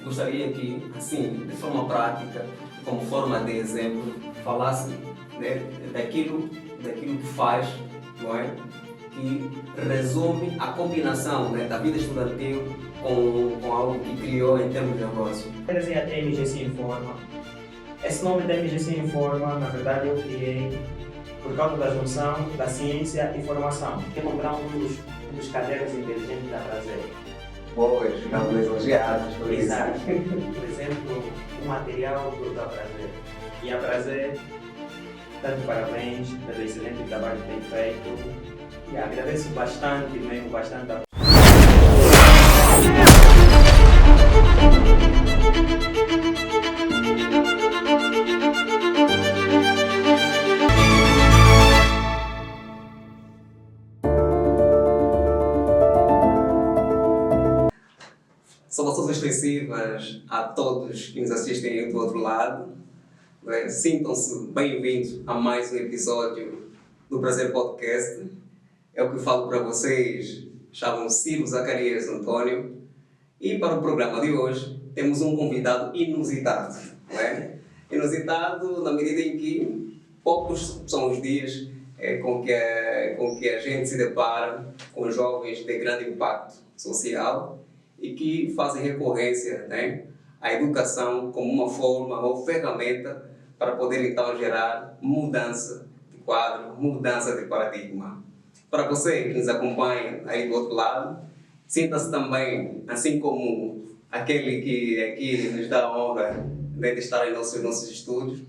gostaria que, assim, de forma prática, como forma de exemplo, falasse, né, daquilo que faz, não é? Que resume a combinação, né, da vida estudantil com algo que criou em termos de negócio. Desenhei a MGC Informa. Esse nome da MGC Informa, na verdade, eu criei por causa da junção da ciência e formação. Quer comprar um dos cadernos inteligentes da Prazer? Boas, ficamos elogiados por isso. Exato. Por exemplo, o material do a Prazer. E a Prazer está de parabéns pelo excelente trabalho que tem feito. E agradeço bastante, mesmo bastante a Saudações extensivas a todos que nos assistem do outro lado. Sintam-se bem-vindos a mais um episódio do Prazer Podcast. É o que falo para vocês, chamo-me Ciro Zacarias Antônio. E para o programa de hoje temos um convidado inusitado. Não é? Inusitado na medida em que poucos são os dias com que a gente se depara com jovens de grande impacto social e que fazem recorrência, né, à educação como uma forma ou ferramenta para poder então gerar mudança de quadro, mudança de paradigma. Para você que nos acompanha aí do outro lado, sinta-se também, assim como aquele que aqui nos dá a honra de estar em nossos estúdios,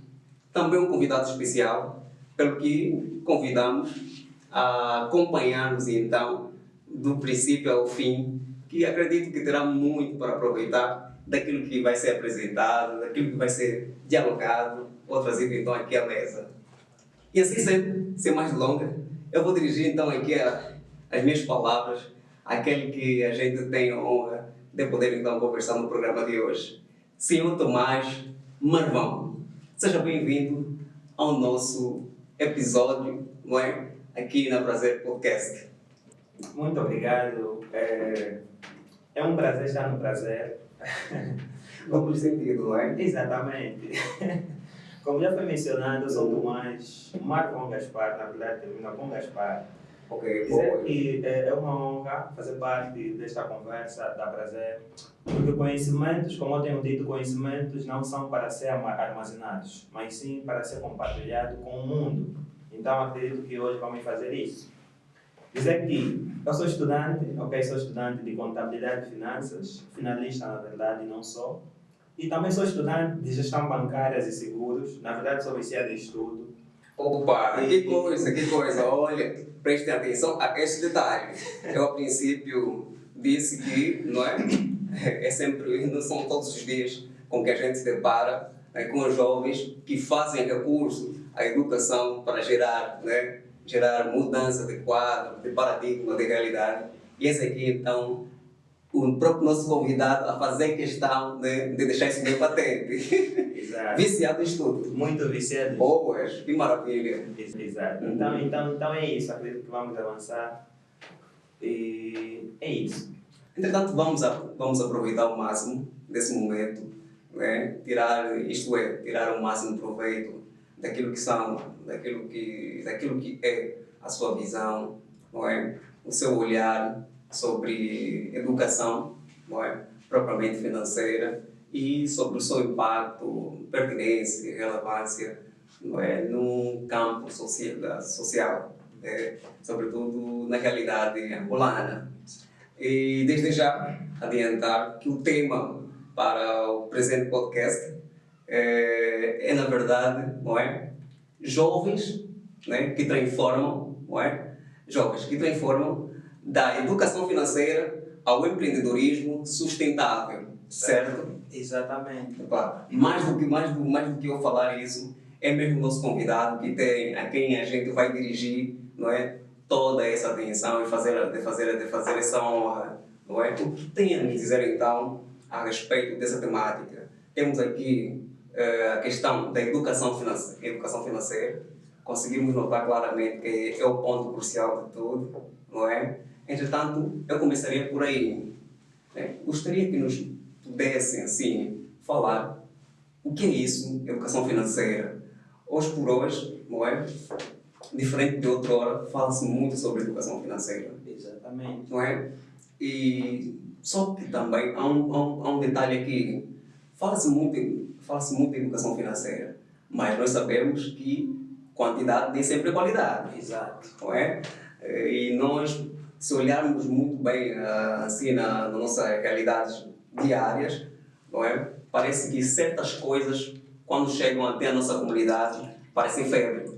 também um convidado especial, pelo que convidamos a acompanhar-nos então do princípio ao fim, que acredito que terá muito para aproveitar daquilo que vai ser apresentado, daquilo que vai ser dialogado ou trazido então aqui à mesa. E assim sem mais delongas, eu vou dirigir então aqui as minhas palavras àquele que a gente tem a honra de poder então conversar no programa de hoje. Senhor Tomás Marvão, seja bem-vindo ao nosso episódio, não é? Aqui na Prazer Podcast. Muito obrigado. É um prazer estar no Prazer. Duplo sentido, não é? Exatamente. Como já foi mencionado, eu sou Tomás Marvão Gaspar, na verdade termina com Gaspar. Ok, Dizer que é uma honra fazer parte desta conversa da Prazer, porque conhecimentos, como eu tenho dito, conhecimentos não são para ser armazenados, mas sim para ser compartilhados com o mundo. Então acredito que hoje vamos fazer isso. Dizer que eu sou estudante, sou estudante de contabilidade e finanças, finalista na verdade, não sou. E também sou estudante de gestão bancárias e seguros, na verdade sou viciado em estudo. Opa, que coisa, olha, prestem atenção a este detalhe. Eu a princípio disse que, não não são todos os dias com que a gente se depara com os jovens que fazem recurso à educação para gerar mudança de quadro, de paradigma, de realidade. E esse aqui, então, o próprio nosso convidado a fazer questão de deixar isso bem patente. Exato. Viciado em estudo. Muito viciado. Boas, que maravilha. Exato. Então é isso, acredito que vamos avançar. E é isso. Entretanto, vamos aproveitar o máximo desse momento, né? Tirar o máximo proveito daquilo que é a sua visão, não é? O seu olhar sobre educação, não é? Propriamente financeira, e sobre o seu impacto, pertinência e relevância, não é? No campo social, sobretudo na realidade angolana. E desde já adiantar que o tema para o presente podcast é na verdade, não é? Jovens, né, que transformam, não é? Jovens que transformam da educação financeira ao empreendedorismo sustentável, certo? Exatamente. Mais do que eu falar isso, é mesmo o nosso convidado a quem a gente vai dirigir, não é? Toda essa atenção e de fazer essa honra, não é? O que tem a nos dizer então a respeito dessa temática? Temos aqui a questão da educação financeira. Conseguimos notar claramente que é o ponto crucial de tudo, não é? Entretanto, eu começaria por aí. Gostaria que nos pudessem, assim, falar o que é isso, educação financeira. Hoje por hoje, não é? Diferente de outrora, fala-se muito sobre educação financeira. Exatamente. Não é? E só que também há um detalhe aqui. Fala-se muito em educação financeira, mas nós sabemos que quantidade nem sempre é qualidade. Exato. Não é? E nós, se olharmos muito bem assim nas nossas realidades diárias, não é? Parece que certas coisas, quando chegam até a nossa comunidade, parecem febre.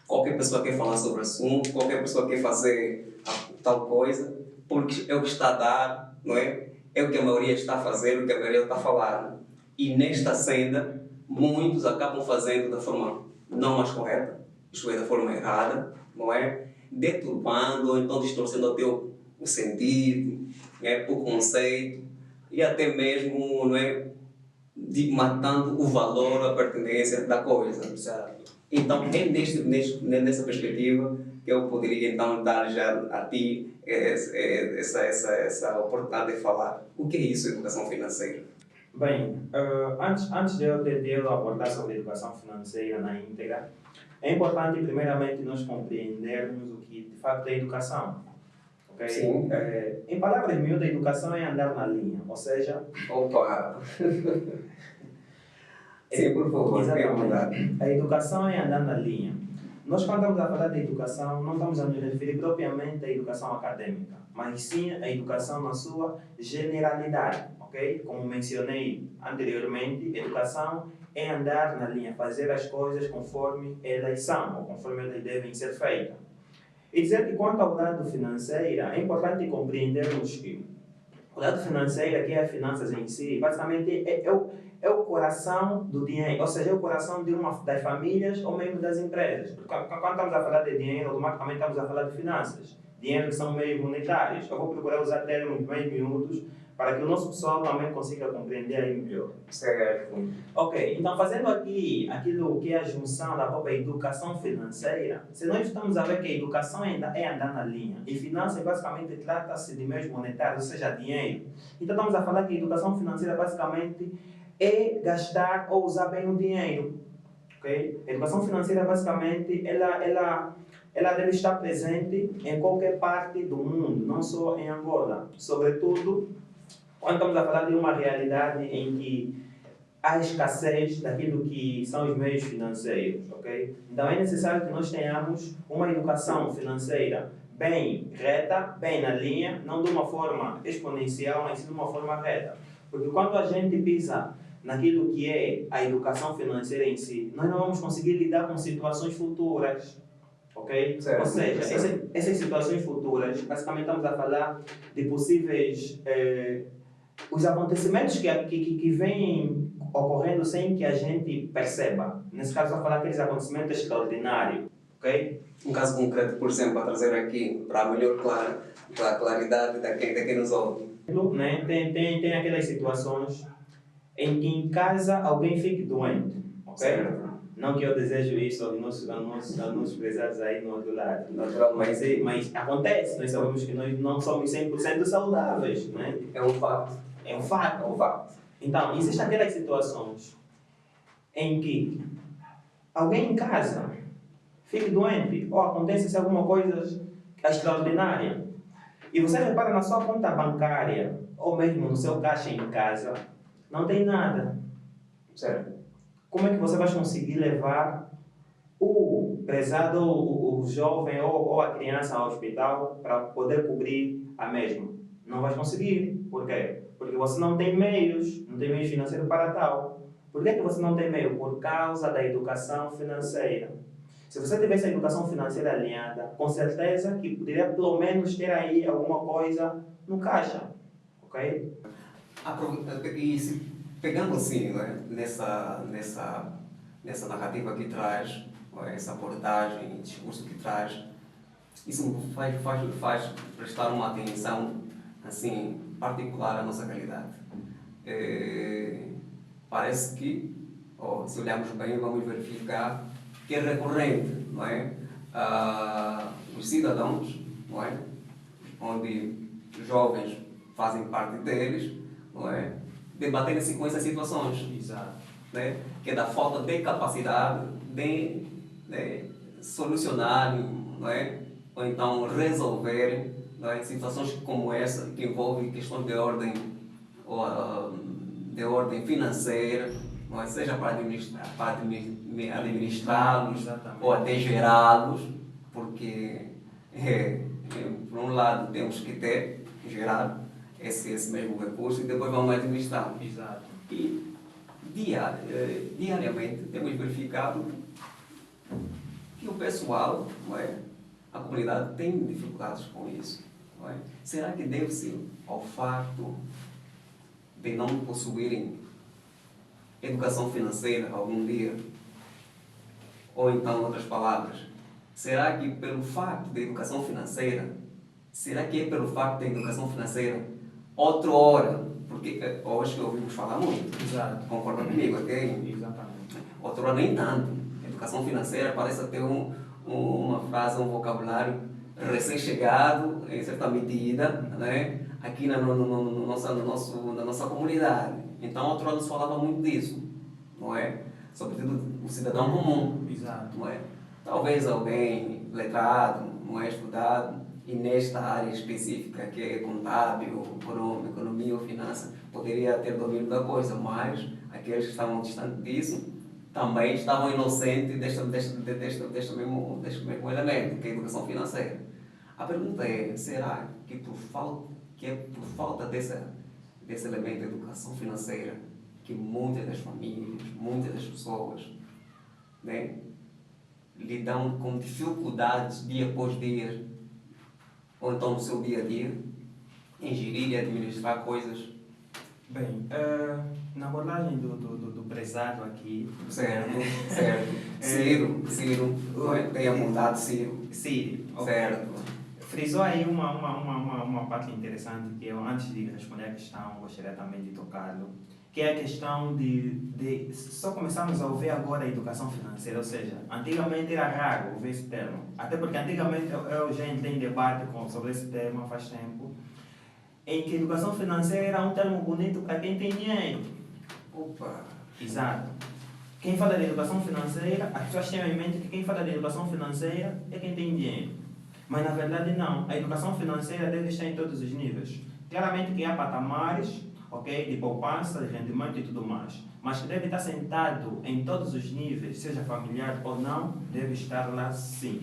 Qualquer pessoa quer falar sobre o assunto, qualquer pessoa quer fazer tal coisa, porque é o que está a dar, não é? É o que a maioria está a fazer, o que a maioria está a falar. E nesta senda, muitos acabam fazendo da forma não mais correta, isto é, da forma errada, não é? Deturpando ou então distorcendo até o sentido, o conceito e até mesmo, não é? Matando o valor, a pertinência da coisa. Exato. Então, é nessa perspectiva que eu poderia então dar já a ti essa oportunidade de falar. O que é isso, educação financeira? Bem, antes de eu abordar sobre educação financeira na íntegra, é importante primeiramente nós compreendermos o que de facto é educação. Okay? Sim. Em palavras miúdas, educação é andar na linha, ou seja... Opa! Sim, por favor, exatamente. A educação é andar na linha. Nós, quando estamos a falar de educação, não estamos a nos referir propriamente à educação acadêmica, mas sim à educação na sua generalidade, ok? Como mencionei anteriormente, educação é andar na linha, fazer as coisas conforme elas são, ou conforme elas devem ser feitas. E dizer que quanto ao lado financeiro, é importante compreendermos que o lado financeiro, que é as finanças em si, basicamente é o coração do dinheiro, ou seja, é o coração de uma das famílias ou mesmo das empresas. Porque quando estamos a falar de dinheiro, automaticamente estamos a falar de finanças. Dinheiro que são meios monetários. Eu vou procurar usar termos bem miúdos para que o nosso pessoal também consiga compreender aí melhor. Certo. Ok, então fazendo aqui aquilo que é a junção da própria educação financeira, se nós estamos a ver que a educação é andar na linha, e finanças basicamente trata-se de meios monetários, ou seja, dinheiro. Então estamos a falar que a educação financeira basicamente é gastar ou usar bem o dinheiro. Okay? A educação financeira basicamente ela deve estar presente em qualquer parte do mundo, não só em Angola. Sobretudo quando estamos a falar de uma realidade em que há escassez daquilo que são os meios financeiros, ok? Então é necessário que nós tenhamos uma educação financeira bem reta, bem na linha, não de uma forma exponencial, mas sim de uma forma reta. Porque quando a gente pisa naquilo que é a educação financeira em si, nós não vamos conseguir lidar com situações futuras, ok? Certo. Ou seja, essas situações futuras, basicamente estamos a falar de possíveis... os acontecimentos que vêm ocorrendo sem que a gente perceba. Nesse caso, vou falar aqueles acontecimentos extraordinários, ok? Um caso concreto, por exemplo, a trazer aqui para a melhor claridade de quem nos ouve. Né? Tem aquelas situações em que em casa alguém fique doente, ok? Certo. Não que eu desejo isso aos nossos prezados aí no outro lado. Naturalmente. Mas acontece, nós sabemos que nós não somos 100% saudáveis, né? É um fato. É um fato. É um fato. Então, existem aquelas situações em que alguém em casa fique doente ou acontece alguma coisa extraordinária e você repara na sua conta bancária ou mesmo no seu caixa em casa, não tem nada. Certo. Como é que você vai conseguir levar o prezado, o jovem ou a criança ao hospital para poder cobrir a mesma? Não vai conseguir. Por quê? Porque você não tem meios financeiros para tal. Por que você não tem meio? Por causa da educação financeira. Se você tivesse a educação financeira alinhada, com certeza que poderia pelo menos ter aí alguma coisa no caixa. Ok? E pegando assim, né, nessa narrativa que traz, essa abordagem, discurso que traz, isso faz prestar uma atenção assim, particular à nossa realidade. Parece que, se olharmos bem, vamos verificar que é recorrente, não é? Os cidadãos, não é? Onde os jovens fazem parte deles, não é? debaterem-se com essas situações, Exato. né? Que é da falta de capacidade de solucionar, não é? Ou então resolver, não é? Situações como essa, que envolvem questões de ordem financeira, não é? Seja para administrá-los Exatamente. ou até gerá-los, porque por um lado temos que gerar esse mesmo recurso e depois vamos administrar. Exato. E diariamente temos verificado que o pessoal, não é? A comunidade tem dificuldades com isso. Não é? Será que deve-se ao facto de não possuírem educação financeira algum dia? Ou então, em outras palavras, será que pelo facto da educação financeira, será que é pelo facto da educação financeira outrora, porque hoje ouvimos falar muito, Exato. concorda comigo, ok? Exatamente. Outrora nem tanto. Educação financeira parece ter uma frase, um vocabulário recém-chegado, em certa medida, né? Aqui na nossa comunidade. Então, outrora nos falava muito disso, não é? Sobretudo o cidadão comum. Exato. Não é? Talvez alguém letrado, não é estudado, e nesta área específica que é contábil, economia ou finança, poderia ter domínio da coisa, mas aqueles que estavam distantes disso também estavam inocentes deste mesmo elemento, que é a educação financeira. A pergunta é, será que é por falta desse elemento de educação financeira que muitas das famílias, muitas das pessoas, né, lidam com dificuldades dia após dia, ou então no seu dia a dia, em gerir e administrar coisas? Bem, na abordagem do prezado aqui... Certo. Ciro, tem apontado Ciro. Sim, okay. Certo. Frisou aí uma parte interessante que eu, antes de responder a questão, gostaria também de tocá-lo, que é a questão de só começamos a ouvir agora a educação financeira, ou seja, antigamente era raro ouvir esse termo, até porque antigamente eu já entrei em debate sobre esse tema faz tempo, em que educação financeira era um termo bonito para quem tem dinheiro. Opa! Exato. Quem fala de educação financeira, as pessoas têm em mente que quem fala de educação financeira é quem tem dinheiro. Mas na verdade não. A educação financeira deve estar em todos os níveis. Claramente que há patamares, okay, de poupança, de rendimento e tudo mais. Mas que deve estar sentado em todos os níveis, seja familiar ou não, deve estar lá sim.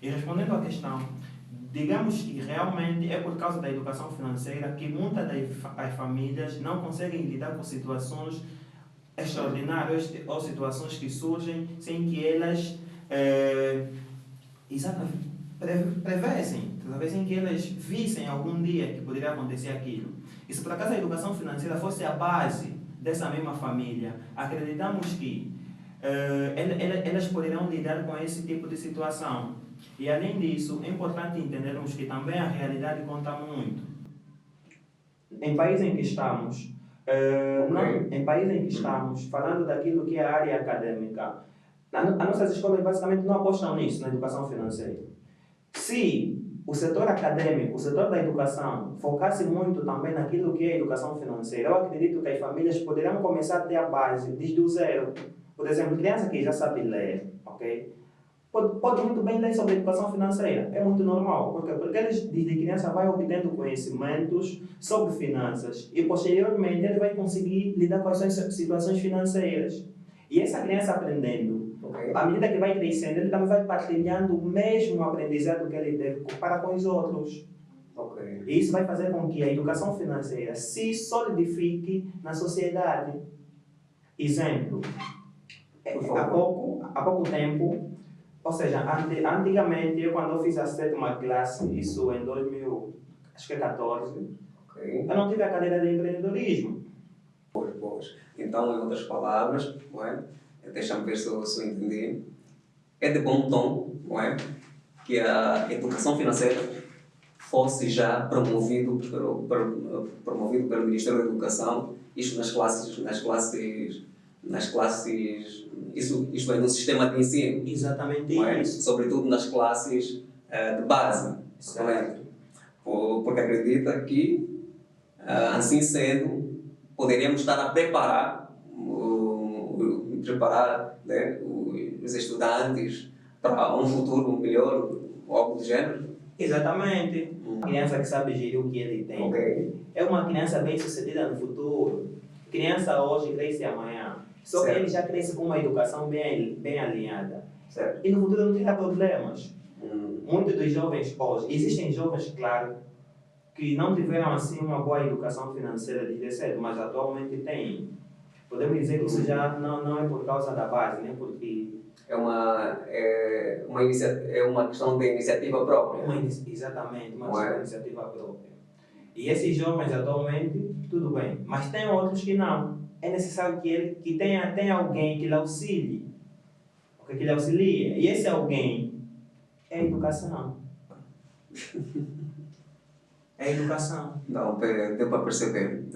E respondendo à questão, digamos que realmente é por causa da educação financeira que muitas das famílias não conseguem lidar com situações extraordinárias ou situações que surgem sem que elas prevessem, talvez em que elas vissem algum dia que poderia acontecer aquilo. E se por acaso a educação financeira fosse a base dessa mesma família, acreditamos que elas poderão lidar com esse tipo de situação. E além disso, é importante entendermos que também a realidade conta muito. Em país em que estamos, falando daquilo que é a área acadêmica, as nossas escolas basicamente não apostam nisso, na educação financeira. Se o setor acadêmico, o setor da educação, focasse muito também naquilo que é a educação financeira, eu acredito que as famílias poderão começar a ter a base desde o zero. Por exemplo, criança que já sabe ler, ok? Pode muito bem ler sobre educação financeira, é muito normal. Por quê? Porque eles, desde criança, vai obtendo conhecimentos sobre finanças e, posteriormente, ele vai conseguir lidar com as suas situações financeiras. E essa criança aprendendo, à medida que vai crescendo, ele também vai partilhando o mesmo aprendizado que ele teve para com os outros. E isso vai fazer com que a educação financeira se solidifique na sociedade. Exemplo, há pouco tempo, ou seja, antigamente, eu quando eu fiz a 7ª classe, isso em 2014, eu não tive a cadeira de empreendedorismo. Pois. Então, em outras palavras, não é? Deixa-me ver se eu entendi. É de bom tom, não é? Que a educação financeira fosse já promovido pelo Ministério da Educação, isto nas classes, isto é no sistema de ensino. Exatamente é? isso. Sobretudo nas classes de base, certo? Porque acredita que, assim sendo, poderíamos estar a preparar, né, os estudantes para um futuro melhor, ou algo do gênero. Exatamente. Uma criança que sabe gerir o que ele tem. Ok. É uma criança bem sucedida no futuro. Criança hoje cresce amanhã. Só Certo. que ele já cresce com uma educação bem alinhada. Certo. E no futuro não terá problemas. Muitos dos jovens hoje, existem jovens, claro, que não tiveram assim uma boa educação financeira desde cedo, mas atualmente têm. Podemos dizer que isso já não é por causa da base, nem porque... É uma questão de iniciativa própria. Exatamente, uma iniciativa própria. E esses jovens atualmente, tudo bem, mas tem outros que não. É necessário que tenha alguém que lhe auxilie, que lhe auxilie. E esse alguém é a educação. É a educação. Não, deu para perceber.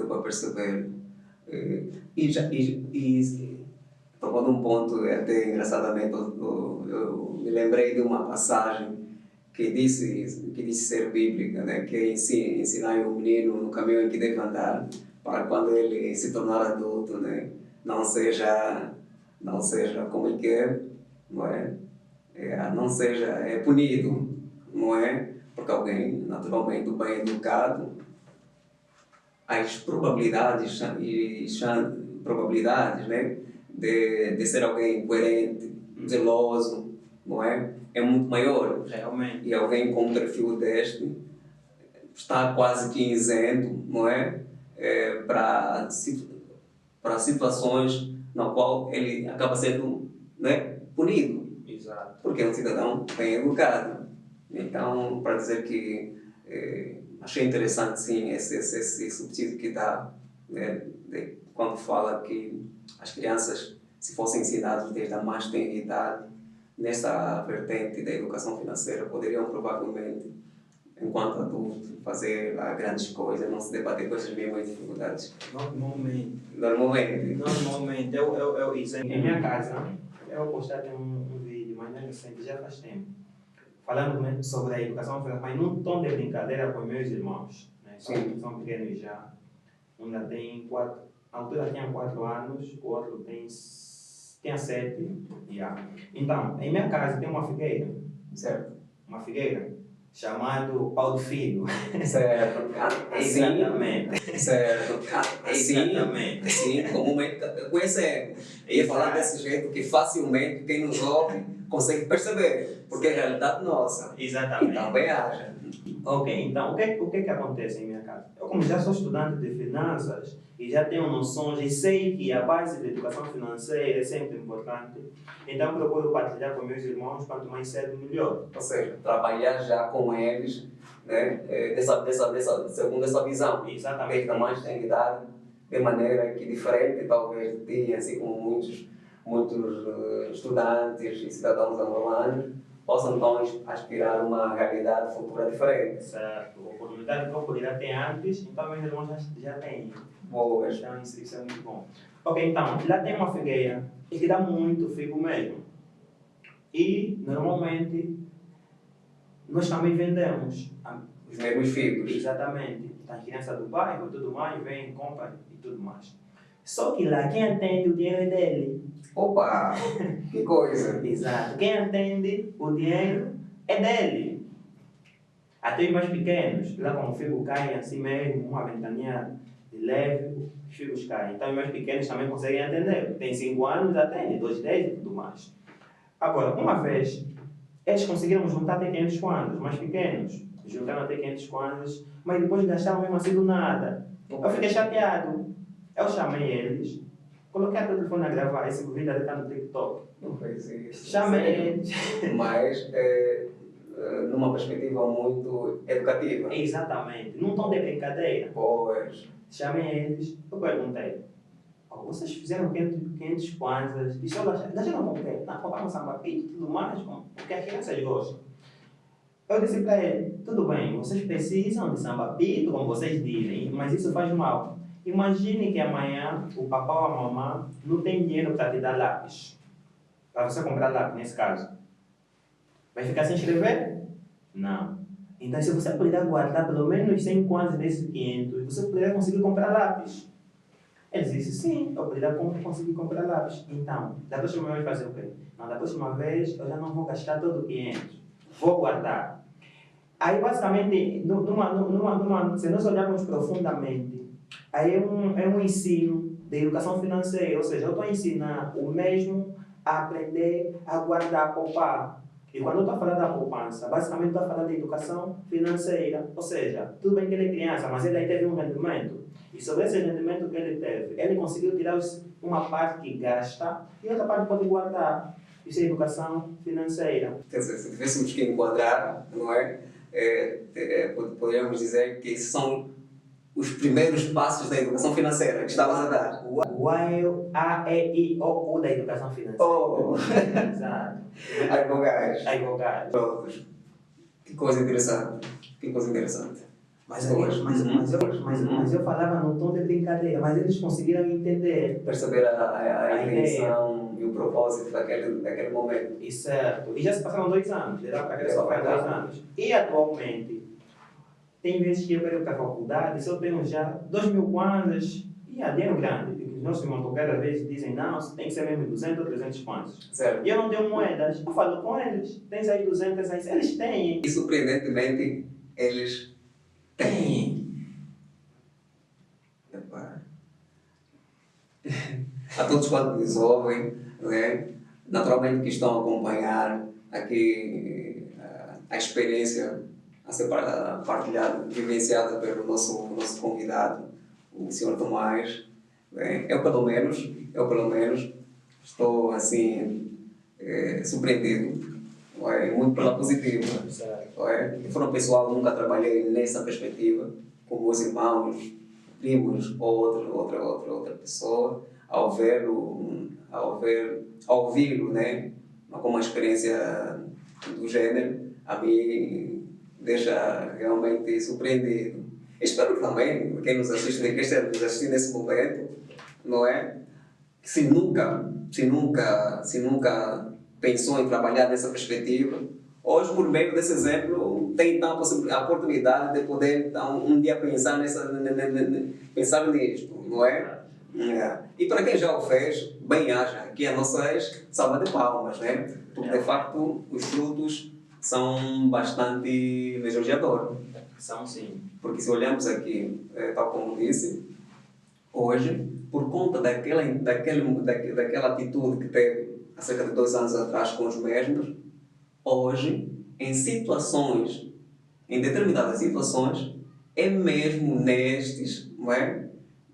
Tocou num ponto até engraçadamente, eu me lembrei de uma passagem que disse ser bíblica, né? Que ensinar o menino no caminho em que deve andar, para quando ele se tornar adulto, né? não seja como ele quer, não é? Não seja punido, não é? Porque alguém, naturalmente, bem educado, as probabilidades, né? de ser alguém coerente, zeloso, não é? É muito maior. Realmente. E alguém com um perfil deste está quase que isento, não é? Para situações na qual ele acaba sendo, né, punido. Exato. Porque é um cidadão bem educado. Então, para dizer que achei interessante, sim, esse subsídio que dá, né, quando fala que as crianças, se fossem ensinadas desde a mais tenra idade, nessa vertente da educação financeira, poderiam provavelmente, enquanto adulto, fazer grandes coisas, não se debater com essas mesmas dificuldades. Normalmente. Em minha casa, eu postei um vídeo, mas não é recente, já faz tempo, falando sobre a educação financeira, mas num tom de brincadeira com meus irmãos. Né? São pequenos já. Um já tem 4, a altura tinha 4 anos, o outro tinha 7. Yeah. Então, em minha casa tem uma figueira. Certo. Uma figueira chamado pau de filho. Certo. Exatamente. Certo. Exatamente. Sim, comumente conhecemos. E falar desse jeito que facilmente quem nos ouve consegue perceber, porque é a realidade nossa. Exatamente. E também haja. Ok, então o que acontece em minha casa? Eu, como já sou estudante de finanças e já tenho noções e sei que a base da educação financeira é sempre importante, então procuro partilhar com meus irmãos, quanto mais cedo melhor. Ou seja, trabalhar já com eles, né, segundo essa visão. Exatamente. Desde a mais tenra idade, de maneira que diferente, talvez, de ti, assim como muitos estudantes e cidadãos angolanos, possam então aspirar a uma realidade futura diferente. Certo. A oportunidade que eu poderia ter antes, então meus irmãos já têm. Boas. Então isso é muito bom. Ok, então, lá tem uma figueira e que dá muito figo mesmo. E, normalmente, nós também vendemos. Os mesmos figos. Exatamente. As crianças do bairro e tudo mais, vêm, compram e tudo mais. Só que lá, quem atende o dinheiro é dele. Opa! Que coisa! Exato. Quem atende o dinheiro é dele. Até os mais pequenos, lá como o figo cai assim mesmo, uma ventaninha de leve, os figos caem. Então os mais pequenos também conseguem atender. Tem 5 anos, atende, 2, 10 e tudo mais. Agora, uma vez, eles conseguiram juntar até 500 kwanzas, os mais pequenos. Juntaram até 500 kwanzas, mas depois gastaram mesmo assim do nada. Eu fiquei chateado. Eu chamei eles, coloquei o telefone a gravar, esse vídeo está no TikTok. Não fez isso. Chamei eles. Mas numa perspectiva muito educativa. Exatamente, num tom de brincadeira. Pois. Chamei eles, eu perguntei, vocês fizeram 500 kwanzas e só gastaram com o quê? Não, compraram sambapito e tudo mais, porque as crianças gostam. Eu disse para ele, tudo bem, vocês precisam de sambapito, como vocês dizem, mas isso faz mal. Imagine que amanhã o papai ou a mamãe não tem dinheiro para te dar lápis. Para você comprar lápis, nesse caso. Vai ficar sem escrever? Não. Então, se você puder guardar pelo menos 100 kwanzas desses 500, você poderia conseguir comprar lápis. Ele disse, sim, eu poderia conseguir comprar lápis. Então, da próxima vez fazer o quê? Não, da próxima vez eu já não vou gastar todo o 500. Vou guardar. Aí, basicamente, se nós olharmos profundamente, aí é um ensino de educação financeira. Ou seja, eu estou a ensinar o mesmo a aprender a guardar, a poupar. E quando eu estou a falar da poupança, basicamente estou a falar de educação financeira. Ou seja, tudo bem que ele é criança, mas ele aí teve um rendimento. E sobre esse rendimento que ele teve, ele conseguiu tirar uma parte que gasta e outra parte pode guardar. Isso é educação financeira. Quer dizer, se tivéssemos que enquadrar, não é? Poderíamos dizer que esses são os primeiros passos da educação financeira que estavas a dar. O A, E, I, O da educação financeira. Oh! Exato. Ai, vogais. Aí, vogais. Todos. Que coisa interessante. Que coisa interessante. Mas eu falava no tom de brincadeira, mas eles conseguiram entender. Perceber a intenção e o propósito daquele momento. E certo. E já se passaram 2 anos. Já para só faz 2 anos. E atualmente, tem vezes que eu quero ir para a faculdade, se eu tenho já 2.000 kwanzas, e é dinheiro grande. Os nossos motoqueiros às vezes dizem, não, tem que ser mesmo 200 ou 300 kwanzas. Certo. E eu não tenho moedas. Eu falo com eles, tens aí 200, aí eles têm. E surpreendentemente, eles têm. Epá. A todos quanto nos ouvem, né? Naturalmente que estão a acompanhar aqui a experiência a ser partilhada, vivenciada pelo nosso convidado, o Sr. Tomás. Bem, eu pelo menos estou assim surpreendido, muito pela positiva. Eu fui um pessoal, nunca trabalhei nessa perspectiva com meus irmãos, primos ou outra pessoa, ao ouvi-lo, né, com uma experiência do gênero, a mim deixa realmente surpreendido. Espero que também quem nos assiste, quem esteja nos assistindo nesse momento, não é? Se nunca pensou em trabalhar nessa perspectiva, hoje, por meio desse exemplo, tem então a oportunidade de poder então, um dia pensar nisto, não é? E para quem já o fez, bem haja, aqui a nossa salva de palmas, né? Porque de facto os frutos são bastante lisonjeadores. São sim. Porque se olhamos aqui, tal como disse, hoje, por conta daquela atitude que teve há cerca de 2 anos atrás com os mesmos, hoje, em determinadas situações, é mesmo nestes, não é?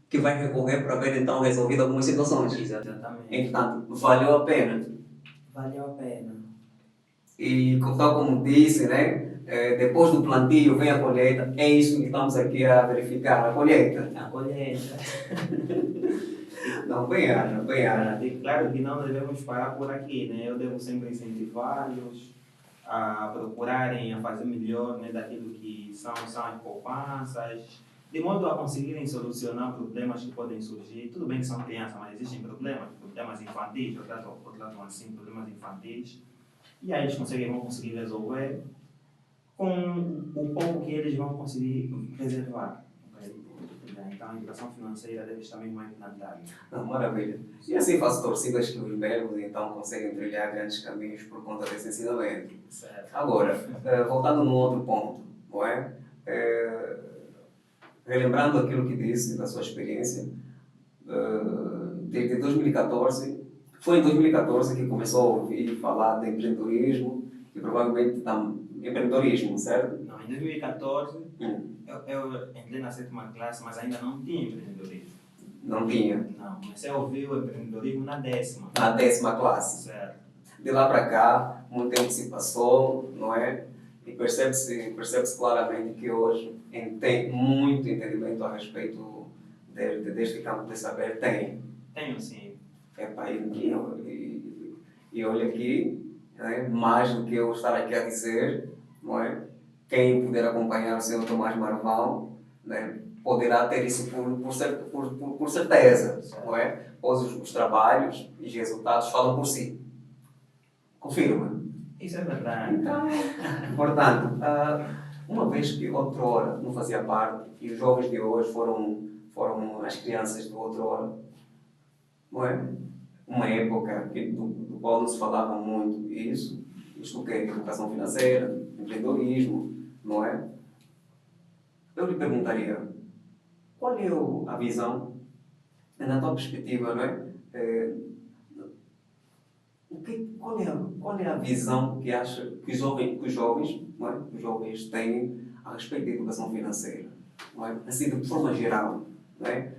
Que vai recorrer para ver então resolvido algumas situações. Exatamente. Entretanto, valeu a pena. Valeu a pena. E tal como disse, né? Depois do plantio vem a colheita, é isso que estamos aqui a verificar, a colheita. A colheita. Não, bem haja. Claro que não devemos parar por aqui, né? Eu devo sempre incentivá-los a procurarem a fazer melhor, né, daquilo que são as poupanças, de modo a conseguirem solucionar problemas que podem surgir. Tudo bem que são crianças, mas existem problemas infantis, eu trato assim, problemas infantis, e aí eles vão conseguir resolver com o pouco que eles vão conseguir preservar. Então, a educação financeira deve estar mesmo implantada. Maravilha. E assim faço torcidas que os belgos então conseguem trilhar grandes caminhos por conta desse ensinamento. Certo. Agora, voltando num outro ponto, não é? Relembrando aquilo que disse da sua experiência, desde 2014, foi em 2014 que começou a ouvir falar de empreendedorismo e provavelmente empreendedorismo, certo? Não, em 2014 eu entrei na 7ª classe, mas ainda não tinha empreendedorismo. Não tinha? Não, comecei a ouvir o empreendedorismo na 10ª. Na 10ª classe? Certo. De lá para cá, muito tempo se passou, não é? E percebe-se claramente que hoje tem muito entendimento a respeito deste campo de saber. Tenho sim. E olha aqui, né? Mais do que eu estar aqui a dizer, não é? Quem puder acompanhar o Sr. Tomás Marvão, né? Poderá ter isso por certeza, não é? Pois os trabalhos e os resultados falam por si. Confirma? Isso é verdade. Então, portanto, uma vez que outrora não fazia parte e os jovens de hoje foram foram as crianças do outrora, não é? Uma época do qual não se falava muito isso, isto que é educação financeira, empreendedorismo, não é? Eu lhe perguntaria, qual é a visão, na tua perspectiva, não é? Qual é a visão que acha que os jovens, não é? Os jovens têm a respeito da educação financeira, não é? Assim, de forma geral, não é?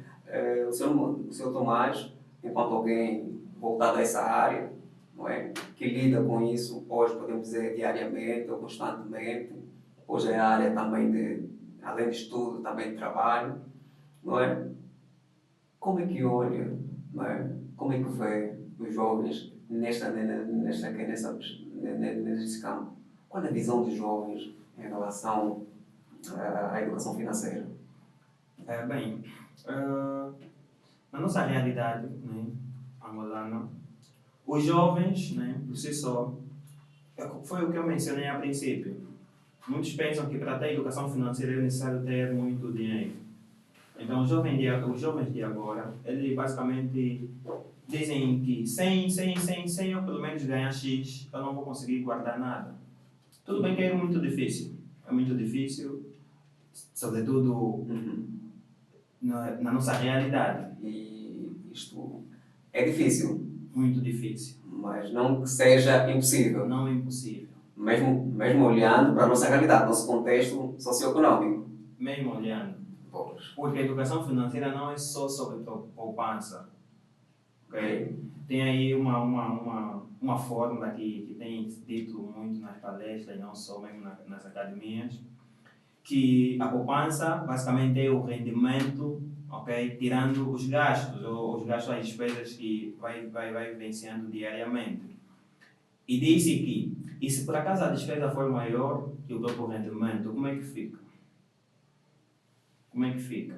O senhor Tomás, enquanto alguém voltado a essa área, não é? Que lida com isso, hoje podemos dizer diariamente ou constantemente, hoje é a área também além de estudo, também de trabalho, não é? Como é que olha, não é? Como é que vê os jovens nesse campo? Qual é a visão dos jovens em relação à educação financeira? Bem, na nossa realidade, né, angolana, os jovens, né, por si só, foi o que eu mencionei a princípio. Muitos pensam que para ter educação financeira é necessário ter muito dinheiro. Então, os jovens de agora, eles basicamente dizem que sem eu pelo menos ganhar X, eu não vou conseguir guardar nada. Tudo bem que é muito difícil. É muito difícil, sobretudo na nossa realidade. E isto é difícil. Muito difícil. Mas não que seja impossível. Não é impossível. Mesmo olhando para a nossa realidade, nosso contexto socioeconômico. Mesmo olhando. Pois. Porque a educação financeira não é só sobre poupança. Okay? Tem aí uma fórmula que tem dito muito nas palestras, e não só mesmo nas academias, que a poupança basicamente é o rendimento, okay, tirando os gastos, ou os gastos, as despesas que vai vivenciando diariamente. E disse que, e se por acaso a despesa for maior que o próprio rendimento, como é que fica? Como é que fica?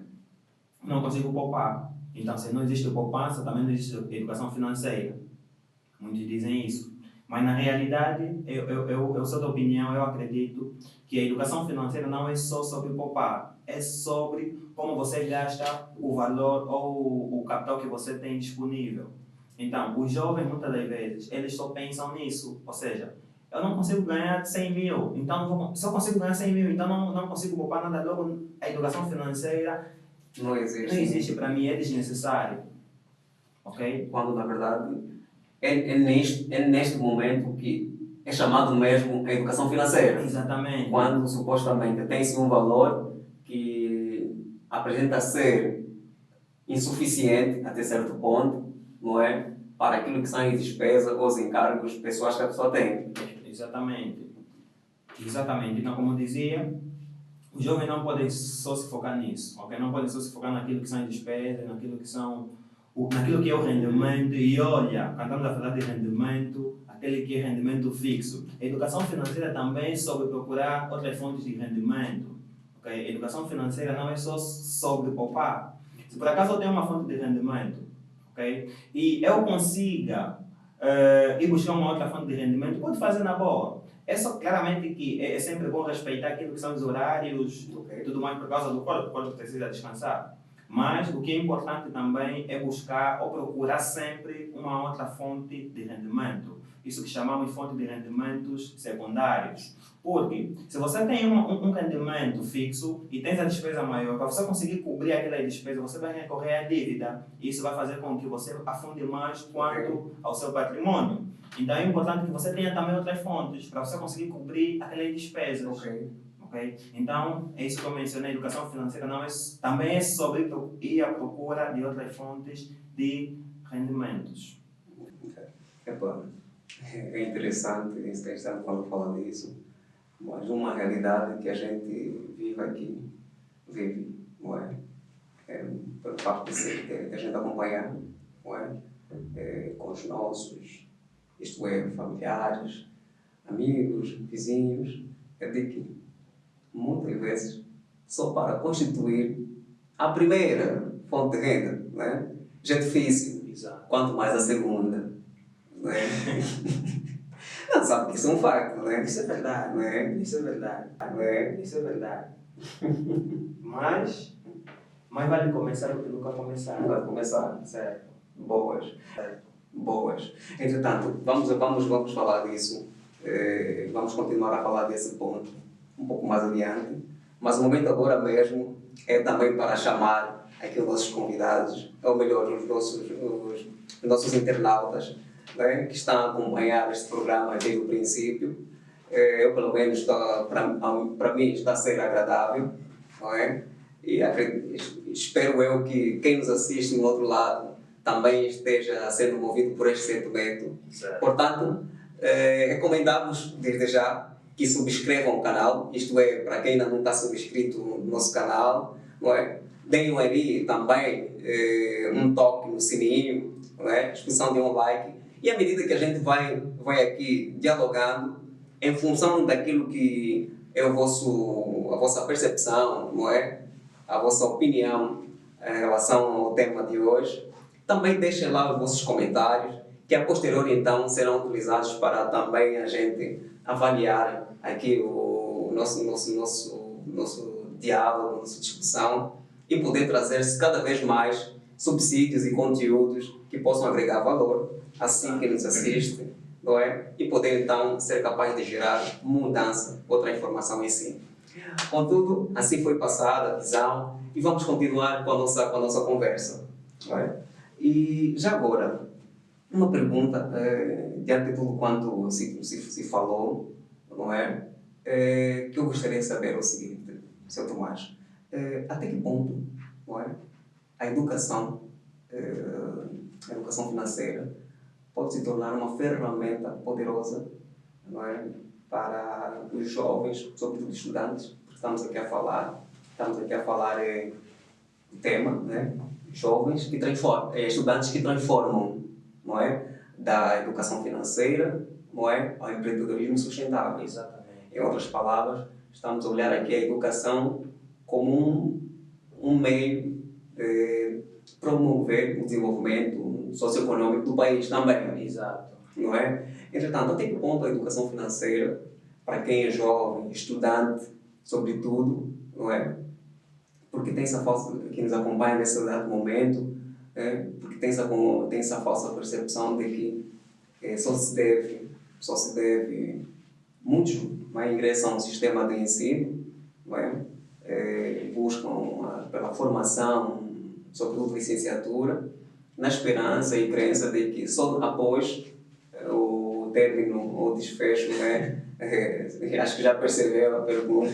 Não consigo poupar. Então, se não existe poupança, também não existe educação financeira. Muitos dizem isso. Mas, na realidade, eu sou da opinião, eu acredito que a educação financeira não é só sobre poupar. É sobre como você gasta o valor ou o capital que você tem disponível. Então, os jovens, muitas das vezes, eles só pensam nisso. Ou seja, eu não consigo ganhar 100 mil. Então, se eu consigo ganhar 100 mil, então não consigo poupar nada. Logo, a educação financeira não existe. Não existe, para mim é desnecessário. Ok? Quando, na verdade, é neste momento que é chamado mesmo a educação financeira. Exatamente. Quando, supostamente, tem-se um valor que apresenta ser insuficiente até certo ponto, não é? Para aquilo que são as despesas ou os encargos pessoais que a pessoa tem. Exatamente. Exatamente. Então, como eu dizia, os jovens não podem só se focar nisso, ok? Não podem só se focar naquilo que são as despesas, naquilo que é o rendimento. E olha, quando estamos a falar de rendimento, aquele que é rendimento fixo. A educação financeira também é sobre procurar outras fontes de rendimento, ok? A educação financeira não é só sobre poupar. Se por acaso eu tenho uma fonte de rendimento, ok? E eu consiga ir buscar uma outra fonte de rendimento, pode fazer na boa. É só claramente que é sempre bom respeitar aquilo que são os horários e tudo mais por causa do corpo, o corpo precisa descansar. Mas o que é importante também é buscar ou procurar sempre uma outra fonte de rendimento. Isso que chamamos de fonte de rendimentos secundários. Porque se você tem um rendimento fixo e tens a despesa maior, para você conseguir cobrir aquela despesa, você vai recorrer à dívida. E isso vai fazer com que você afunde mais quanto ao seu patrimônio. Então é importante que você tenha também outras fontes para você conseguir cobrir aquelas despesas. Okay? Então, é isso que eu mencionei, a educação financeira também é sobre ir à procura de outras fontes de rendimentos. É interessante quando fala disso, mas uma realidade que a gente vive, não é? Pelo facto de a gente acompanhar, não é? Com os nossos, isto é, familiares, amigos, vizinhos, é de que muitas vezes só para constituir a primeira fonte de renda, não é? Já é difícil. Exato. Quanto mais a segunda, não é? Não, sabe que isso é um facto, não é? Isso é verdade, não é? Isso é verdade, Não é? Isso é verdade. Mas Mas vale começar do que nunca começar. Vai começar. Certo. Boas. Boas. Entretanto, vamos falar disso. Vamos continuar a falar desse ponto um pouco mais adiante. Mas o momento agora mesmo é também para chamar aqui os nossos convidados, ou melhor, os nossos internautas, né, que estão a acompanhar este programa desde o princípio. Eu, pelo menos, para mim, está a ser agradável. Não é? E espero eu que quem nos assiste no outro lado também esteja sendo movido por este sentimento. Certo. Portanto, recomendamos desde já que subscrevam o canal, isto é, para quem ainda não está subscrito no nosso canal, não é? Deem ali também um toque no sininho, não é? Discussão de um like, e à medida que a gente vai aqui dialogando, em função daquilo que é a vossa percepção, não é? A vossa opinião em relação ao tema de hoje, também deixem lá os vossos comentários, que a posteriori então serão utilizados para também a gente avaliar aqui o nosso diálogo, nossa discussão, e poder trazer cada vez mais subsídios e conteúdos que possam agregar valor assim que nos assiste, não é? E poder então ser capaz de gerar mudança ou transformação em si. Contudo, assim foi passada a visão e vamos continuar com a nossa conversa, não é? E já agora, uma pergunta, diante de tudo quanto se falou, não é? Que eu gostaria de saber o seguinte, Sr. Tomás, até que ponto, não é? A educação financeira pode se tornar uma ferramenta poderosa, não é? Para os jovens, sobretudo estudantes, porque estamos aqui a falar o tema, né? Jovens que transformam, estudantes que transformam, não é? Da educação financeira, não é? Ao empreendedorismo sustentável. Exatamente. Em outras palavras, estamos a olhar aqui a educação como um meio de promover o desenvolvimento socioeconômico do país também. Exato. Não é? Entretanto, até que ponto a educação financeira, para quem é jovem, estudante, sobretudo, não é? Porque tem essa falsa, que nos acompanha nesse exato momento, porque tem essa falsa percepção de que só se deve, muitos ingressam no sistema de ensino, não é? Buscam pela formação, sobretudo licenciatura, na esperança e crença de que só após o término ou desfecho, né? Acho que já percebeu a pergunta,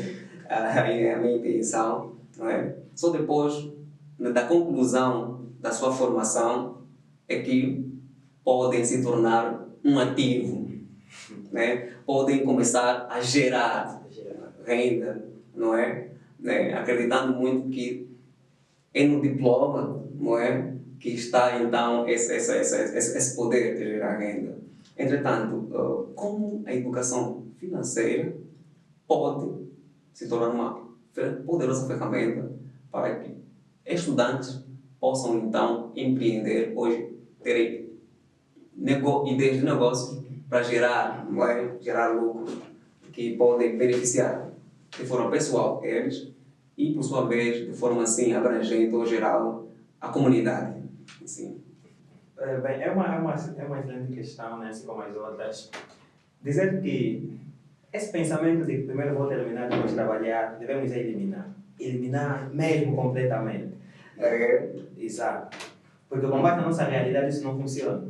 a minha intenção, não é? Só depois da conclusão da sua formação é que podem se tornar um ativo, né? Podem começar a gerar renda, não é? Acreditando muito que é no diploma, não é? Que está então esse poder de gerar renda. Entretanto, como a educação financeira pode se tornar uma poderosa ferramenta para que estudantes possam então empreender, hoje terem ideias de negócios para gerar, não é? Gerar lucros que podem beneficiar de forma pessoal eles e, por sua vez, de forma assim abrangente ou geral a comunidade. Assim. Bem, é uma excelente questão, né? Assim como as outras. Dizer que esse pensamento de que primeiro vou terminar, depois trabalhar, devemos eliminar. Eliminar mesmo completamente. Exato. Porque com base na nossa realidade isso não funciona.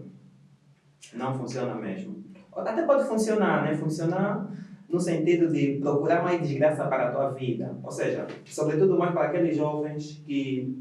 Não funciona mesmo. Até pode funcionar, né? Funcionar no sentido de procurar mais desgraça para a tua vida. Ou seja, sobretudo mais para aqueles jovens que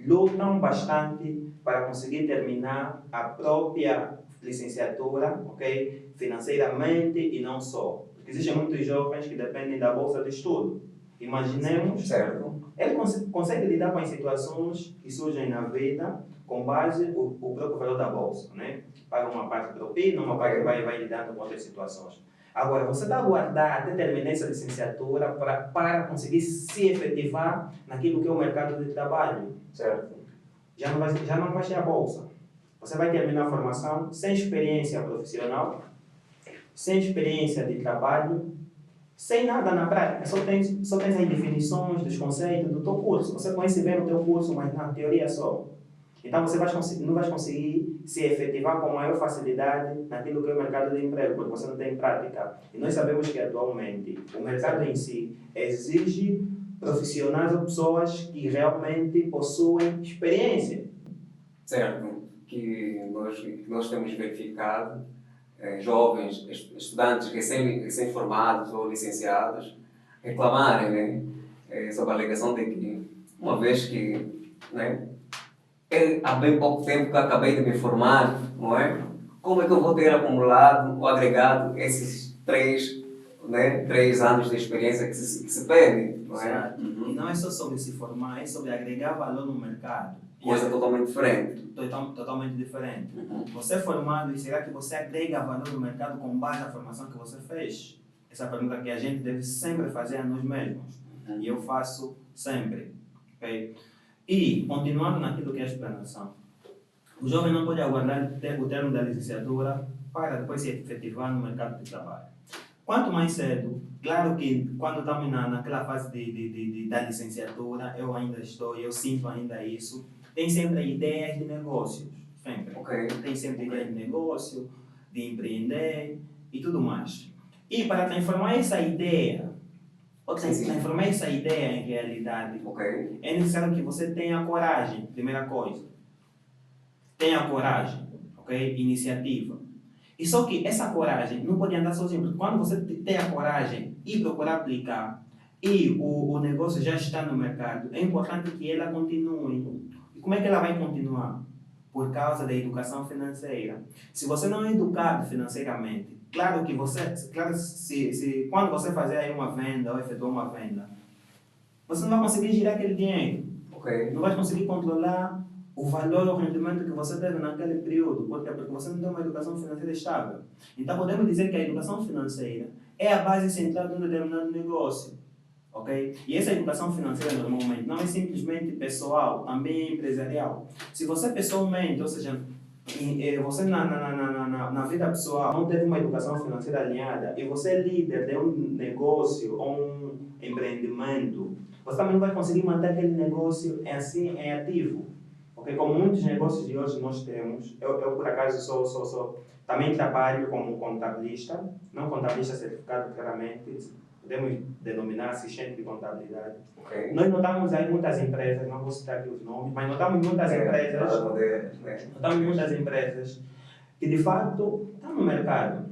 lutam bastante para conseguir terminar a própria licenciatura, ok? Financeiramente e não só. Porque existem muitos jovens que dependem da bolsa de estudo. Imaginemos, certo. Ele consegue lidar com as situações que surgem na vida com base no próprio valor da bolsa, né? Paga uma parte de propina, uma parte vai lidando com outras situações. Agora, você está a aguardar até terminar essa licenciatura para conseguir se efetivar naquilo que é o mercado de trabalho, certo? Já não vai ter a bolsa. Você vai terminar a formação sem experiência profissional, sem experiência de trabalho, sem nada na prática, só tens as definições dos conceitos do teu curso. Você conhece bem o teu curso, mas na teoria só. Então você não vai conseguir se efetivar com maior facilidade naquilo que é o mercado de emprego, porque você não tem prática. E nós sabemos que atualmente o mercado em si exige profissionais ou pessoas que realmente possuem experiência. Certo, que nós temos verificado jovens, estudantes recém-formados ou licenciados reclamarem, sobre a alegação de que, uma vez que, né, há bem pouco tempo que acabei de me formar, não é? Como é que eu vou ter acumulado ou agregado esses 3 anos de experiência que se pede, não é? Certo. E não é só sobre se formar, é sobre agregar valor no mercado. Coisa totalmente diferente. Totalmente diferente. Uhum. Você é formado, e será que você agrega valor no mercado com base na formação que você fez? Essa é a pergunta que a gente deve sempre fazer a nós mesmos. Uhum. E eu faço sempre. Okay? E, continuando naquilo que é a explanação, o jovem não pode aguardar o termo da licenciatura para depois se efetivar no mercado de trabalho. Quanto mais cedo, claro que quando estamos naquela fase da licenciatura, eu sinto ainda isso, tem sempre ideias de negócios, sempre. Okay. Tem sempre ideias de negócio, de empreender e tudo mais. E para transformar essa ideia, transformar essa ideia em realidade, é necessário que você tenha coragem, primeira coisa. Tenha coragem, ok? Iniciativa. E só que essa coragem não pode andar sozinho, porque quando você tem a coragem e procurar aplicar e o negócio já está no mercado, é importante que ela continue. E como é que ela vai continuar? Por causa da educação financeira. Se você não é educado financeiramente, claro que quando você fazer aí uma venda ou efetuar uma venda, você não vai conseguir girar aquele dinheiro. Não vai conseguir controlar o valor ou o rendimento que você teve naquele período. Por quê? Porque você não tem uma educação financeira estável. Então podemos dizer que a educação financeira é a base central de um determinado negócio. Okay? E essa educação financeira normalmente não é simplesmente pessoal, também é empresarial. Se você pessoalmente, ou seja, você na vida pessoal não teve uma educação financeira alinhada e você é líder de um negócio ou um empreendimento, você também não vai conseguir manter aquele negócio assim em ativo. Okay? Como muitos negócios de hoje nós temos, eu por acaso também trabalho como contabilista, não contabilista certificado claramente, podemos denominar assistente de contabilidade. Nós notamos aí muitas empresas, não vou citar aqui os nomes, mas notamos muitas empresas que de fato estão no mercado,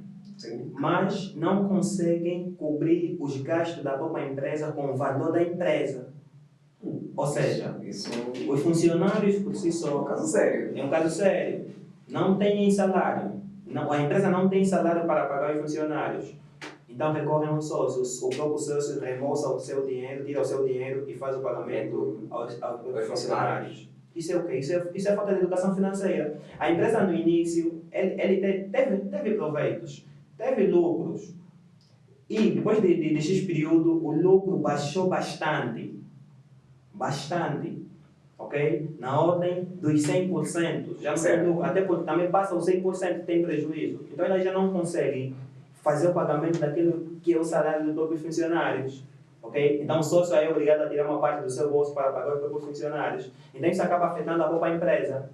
mas não conseguem cobrir os gastos da própria empresa com o valor da empresa. Ou seja, os funcionários por si só, é um caso sério, não têm salário. A empresa não tem salário para pagar os funcionários. Então recorrem aos sócios. O próprio sócio reembolsa o seu dinheiro, tira o seu dinheiro e faz o pagamento aos funcionários. Isso é o quê? Isso é falta de educação financeira. A empresa no início, ele teve proveitos, teve lucros. E depois de X período, o lucro baixou bastante. Ok? Na ordem dos 100%. Já não tem lucro, até porque também passa os 100% tem prejuízo. Então ela já não consegue fazer o pagamento daquilo que é o salário dos próprios funcionários. Okay? Então o sócio é obrigado a tirar uma parte do seu bolso para pagar os próprios funcionários. Então isso acaba afetando a própria empresa.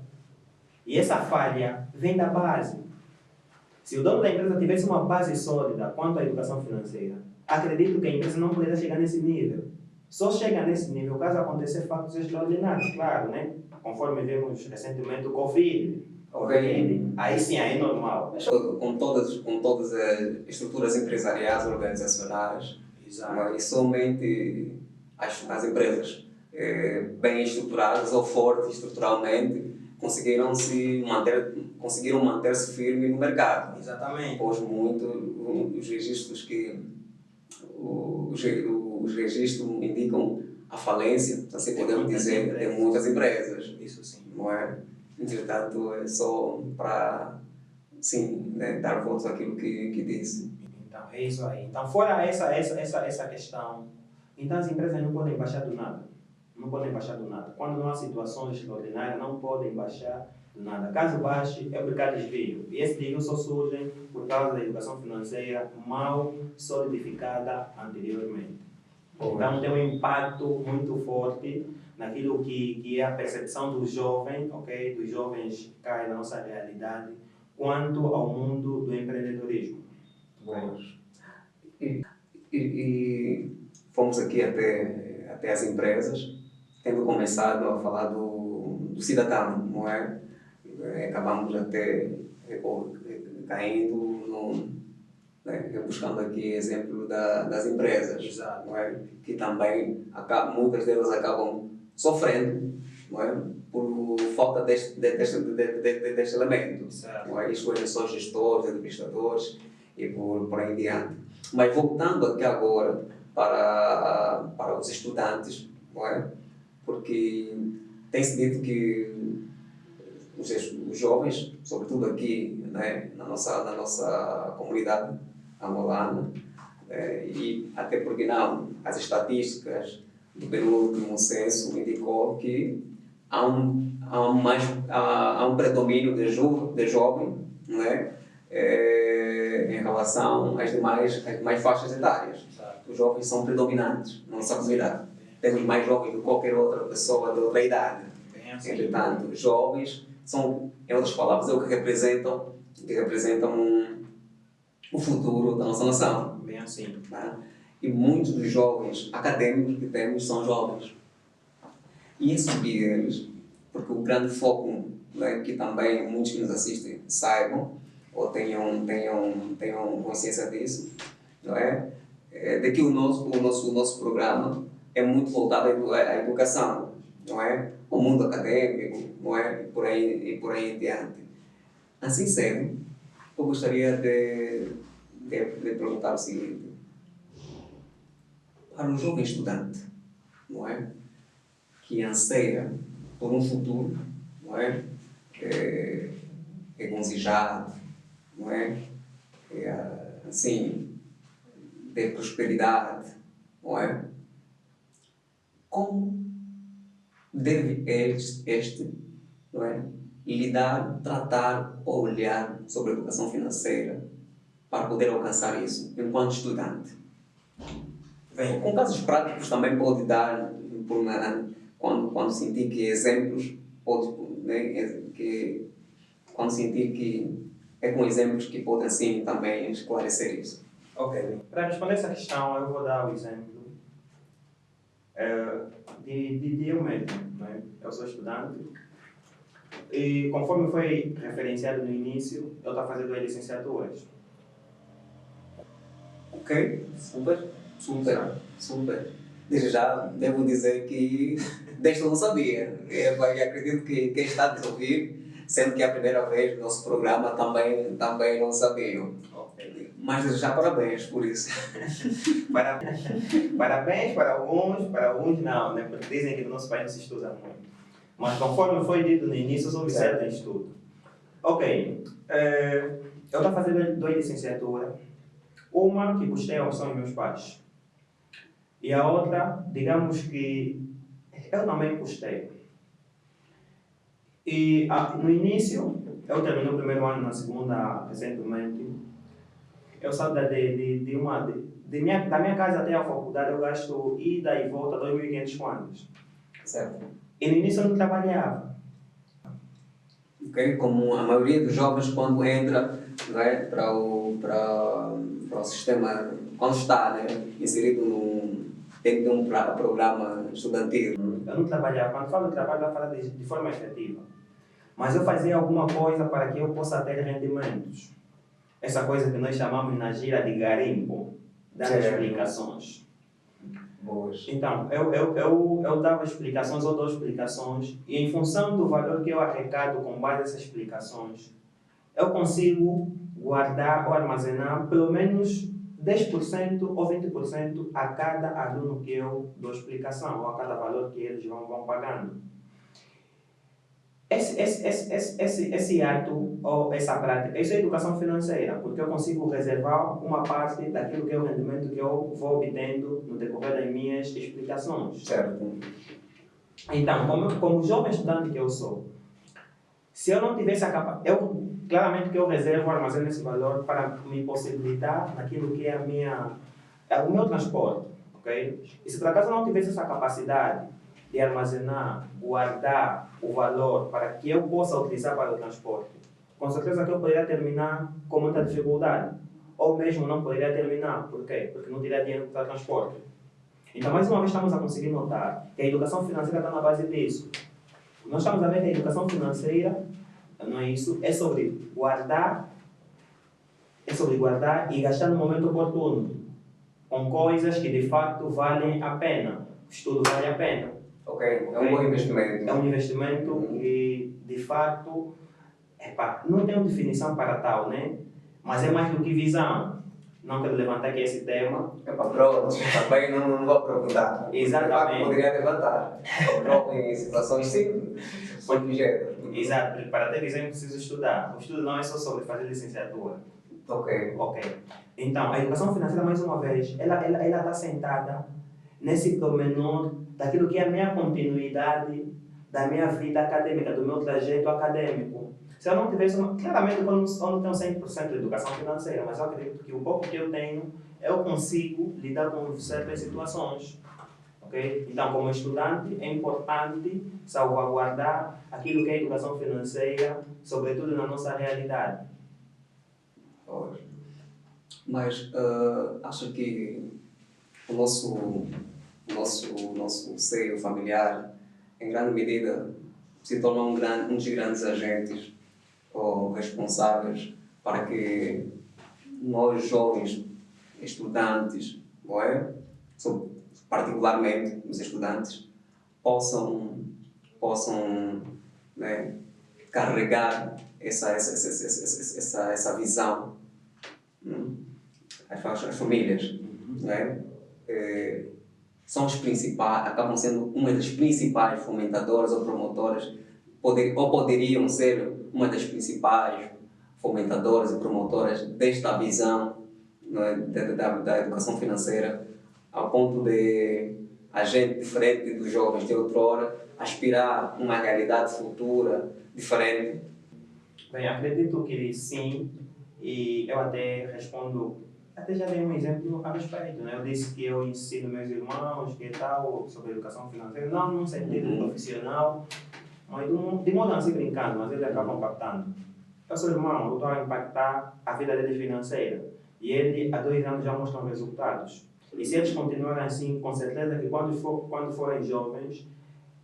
E essa falha vem da base. Se o dono da empresa tivesse uma base sólida quanto à educação financeira, acredito que a empresa não poderia chegar nesse nível. Só chega nesse nível caso acontecer fatos extraordinários, claro, né? Conforme vimos recentemente o Covid. Aí sim, aí é normal. Com todas as estruturas empresariais, organizacionais, mas somente as empresas bem estruturadas ou fortes estruturalmente conseguiram manter-se firmes no mercado. Exatamente. Pois os registros os registros indicam a falência, assim podemos dizer, de muitas empresas. Isso sim. Não é? Entretanto, é só para dar votos àquilo que disse. Então, é isso aí. Então, fora essa questão, então as empresas não podem baixar do nada. Não podem baixar do nada. Quando não há situações extraordinárias, não podem baixar do nada. Caso baixe, é porque há desvio. E esse desvio só surge por causa da educação financeira mal solidificada anteriormente. Então tem um impacto muito forte naquilo que é a percepção do jovem, ok? Dos jovens cá na nossa realidade, quanto ao mundo do empreendedorismo. Boas. E fomos aqui até as empresas, tendo começado a falar do cidadão, não é? Acabamos até caindo buscando aqui exemplo das empresas. Exato. Não é? Que também muitas delas acabam sofrendo, não é? Por falta deste elemento. Não é? Escolhem só gestores, administradores e por aí em diante. Mas voltando aqui agora para os estudantes, não é? Porque tem-se dito que os jovens, sobretudo aqui, né, na nossa comunidade angolana, e até porque não, as estatísticas do penúltimo censo indicou que há um predomínio de jovem, não é? Em relação às demais faixas etárias. Os jovens são predominantes na nossa comunidade. Temos mais jovens do que qualquer outra pessoa de outra idade. Entretanto, jovens são, em outras palavras, o que representam o futuro da nossa nação. Bem assim. Tá? E muitos dos jovens acadêmicos que temos são jovens. E esses eles, porque o grande foco, né, que também muitos que nos assistem saibam, ou tenham consciência disso, não é? De que o nosso programa é muito voltado à educação, não é? O mundo acadêmico, não é? E por aí em diante. Assim sendo, eu gostaria de perguntar o seguinte: para um jovem estudante, não é? Que anseia por um futuro, não é? Regocijado, não é? Assim, de prosperidade, não é? Como deve este não é? Lidar, tratar ou olhar sobre a educação financeira para poder alcançar isso enquanto estudante? Bem, Com casos práticos também pode dar, quando sentir que exemplos, quando sentir que é com exemplos que podem assim também esclarecer isso. ok. Para responder essa questão, eu vou dar o exemplo de eu mesmo. Né? Eu sou estudante e, conforme foi referenciado no início, eu estou a fazer 2 licenciaturas. Ok, super. Desde já devo dizer que desta eu não sabia. Eu acredito que quem está a nos ouvir, sendo que é a primeira vez no nosso programa, também não sabiam. Okay. Mas desde já parabéns por isso. Parabéns para alguns não, né? Porque dizem que no nosso país não se estuda muito. Mas conforme foi dito no início, eu sou viciado em estudo. Ok, eu estou a fazer 2 licenciaturas. Uma que custeia são os meus pais. E a outra, digamos que eu também custeio. E no início, eu terminei o primeiro ano na segunda recentemente. Eu saio da minha casa até a faculdade, eu gasto ida e volta 2.500 kwanzas. Certo. E no início eu não trabalhava. Okay? Como a maioria dos jovens, quando entra, não é, para o sistema, quando está, né, inserido dentro de um programa estudantil. Eu não trabalhava. Quando falo de trabalho, eu falo de forma efetiva. Mas eu fazia alguma coisa para que eu possa ter rendimentos. Essa coisa que nós chamamos na gíria de garimpo, das explicações. Boas. Então, eu dava explicações, ou dou explicações, e em função do valor que eu arrecado com base nessas explicações, eu consigo guardar ou armazenar pelo menos 10% ou 20% a cada aluno que eu dou explicação, ou a cada valor que eles vão pagando. Esse ato, ou essa prática, isso é educação financeira, porque eu consigo reservar uma parte daquilo que é o rendimento que eu vou obtendo no decorrer das minhas explicações. Certo. Então, como jovem estudante que eu sou, Se eu não tivesse a capacidade, claramente que eu reservo, armazeno esse valor para me possibilitar naquilo que é o meu transporte, ok? E se por acaso eu não tivesse essa capacidade de armazenar, guardar o valor para que eu possa utilizar para o transporte, com certeza que eu poderia terminar com muita dificuldade. Ou mesmo não poderia terminar. Por quê? Porque não teria dinheiro para o transporte. Então, mais uma vez, estamos a conseguir notar que a educação financeira está na base disso. Nós estamos a ver que a educação financeira, não é isso, é sobre guardar e gastar no momento oportuno, com coisas que de facto valem a pena. O estudo vale a pena. Ok, é um bom investimento. É um investimento que, de facto, não tem uma definição para tal, né? Mas é mais do que visão. Não quero levantar aqui esse tema. Pronto, também não vou aprofundar. Exatamente. Poderia levantar. Em situações simples, muito ligeiro. Exato, para ter visão é preciso estudar. O estudo não é só sobre fazer licenciatura. Ok. Então, a educação financeira, mais uma vez, ela está sentada nesse pormenor daquilo que é a minha continuidade da minha vida acadêmica, do meu trajeto acadêmico. Se eu não tivesse, claramente eu não tenho 100% de educação financeira, mas eu acredito que o pouco que eu tenho, eu consigo lidar com certas situações. Okay? Então, como estudante, é importante salvaguardar aquilo que é educação financeira, sobretudo na nossa realidade. Mas acho que o nosso seio familiar, em grande medida, se tornou um dos grandes agentes ou responsáveis para que nós, jovens estudantes, não é? Particularmente os estudantes, possam né, carregar essa visão. As famílias, né? São os principais, acabam sendo uma das principais fomentadoras ou promotoras, ou poderiam ser uma das principais fomentadoras e promotoras desta visão, né, da educação financeira, ao ponto de a gente, diferente dos jovens de outrora, aspirar a uma realidade futura diferente. Bem, acredito que sim, e eu até respondo, até já dei um exemplo a respeito, né? Eu disse que eu ensino meus irmãos que tal sobre educação financeira, não num sentido profissional, mas de modo assim brincando, mas eles acabam captando. Eu sou irmão, eu estou a impactar a vida dele financeira, e ele há 2 anos já mostram resultados. E se eles continuarem assim, com certeza que quando forem jovens,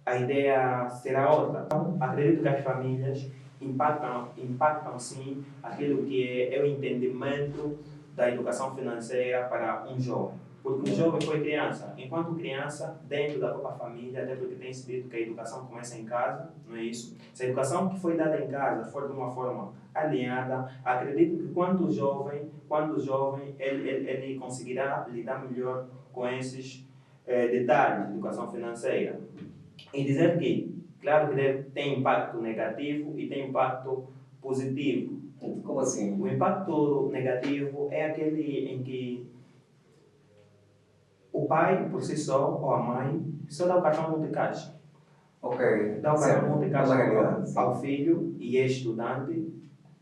a ideia será outra. Então, acredito que as famílias impactam sim aquilo que é o entendimento da educação financeira para um jovem. Porque um jovem foi criança. Enquanto criança, dentro da própria família, até porque tem-se dito que a educação começa em casa, não é isso? Se a educação que foi dada em casa for de uma forma alinhada, acredito que quando jovem, ele conseguirá lidar melhor com esses detalhes de educação financeira. E dizer que, claro que tem impacto negativo e tem impacto positivo. Como assim? O impacto negativo é aquele em que o pai, por si só, ou a mãe, só dá o cartão multicaixa. Ok. Dá o cartão multicaixa ao sim. filho e é estudante.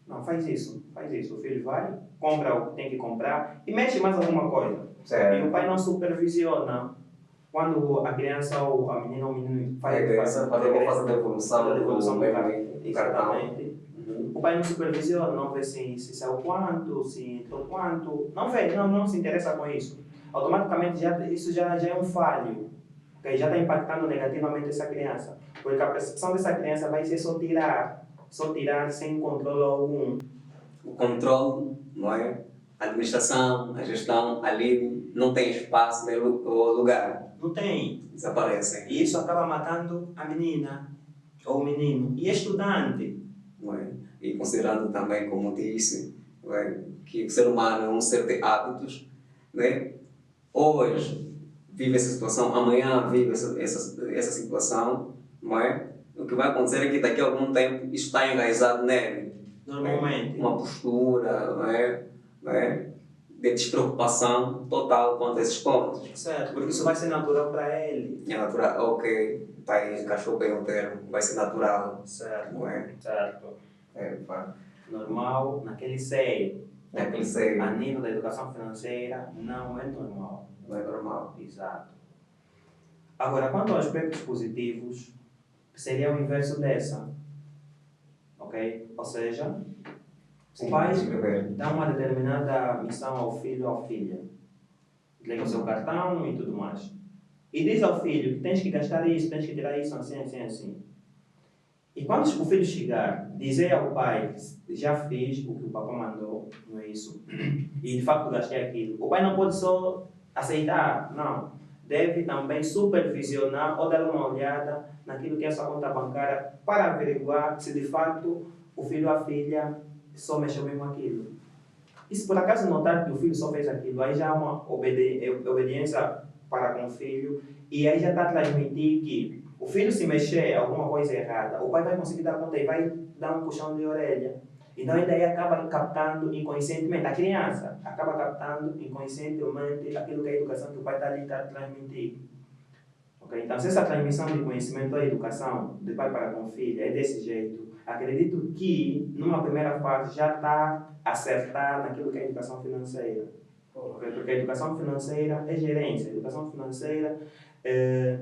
Não, faz isso. O filho vai, compra o que tem que comprar e mexe mais alguma coisa. Certo. E o pai não supervisiona. Quando a criança ou a menina ou o menino faz a devolução do cartão. Exatamente. O pai não supervisiona, não vê se saiu quanto, se entrou quanto. Não vê, não se interessa com isso. Automaticamente isso já é um falho. Okay? Já está impactando negativamente essa criança. Porque a percepção dessa criança vai ser só tirar sem controle algum. O controle, não é? A administração, a gestão, ali não tem espaço no lugar. Não tem. Desaparecem. E isso acaba matando a menina ou o menino. E é estudante. Não é? E considerando também, como disse, não é? Que o ser humano é um ser de hábitos, né? Hoje vive essa situação, amanhã vive essa situação, não é? O que vai acontecer é que daqui a algum tempo isso está enraizado nele. Normalmente. Uma postura, não é? de despreocupação total quanto a esses pontos. Certo, porque isso vai ser natural para ele. É natural, ok, tá aí, encaixou bem o termo, vai ser natural, Certo, não é? certo. É, pá, Normal naquele seio. naquele seio, A nível da educação financeira, não é normal. não é normal. Exato. Agora, quanto aos aspectos positivos, seria o inverso dessa. Ok? Ou seja, Sim, o pai escrever. dá uma determinada missão ao filho ou à filha. Liga o seu cartão e tudo mais. E diz ao filho que tens que gastar isso, tens que tirar isso, assim, assim, assim. E quando o filho chegar, dizer ao pai que já fiz o que o papai mandou, não é isso? E de facto gastei aquilo. O pai não pode só aceitar, não. Deve também supervisionar ou dar uma olhada naquilo que é a sua conta bancária para averiguar se de facto o filho ou a filha só mexeu mesmo aquilo. E se por acaso notar que o filho só fez aquilo, aí já há uma obediência para com o filho e aí já está a transmitir que o filho se mexer alguma coisa errada, o pai vai conseguir dar conta e vai dar um puxão de orelha. Então ele daí acaba captando inconscientemente, a criança acaba captando inconscientemente aquilo que é a educação que o pai está ali a transmitir. Okay? Então se essa transmissão de conhecimento da educação de pai para com filho é desse jeito, acredito que numa primeira fase já está a acertar naquilo que é a educação financeira. Okay? Porque a educação financeira é gerência, a educação financeira é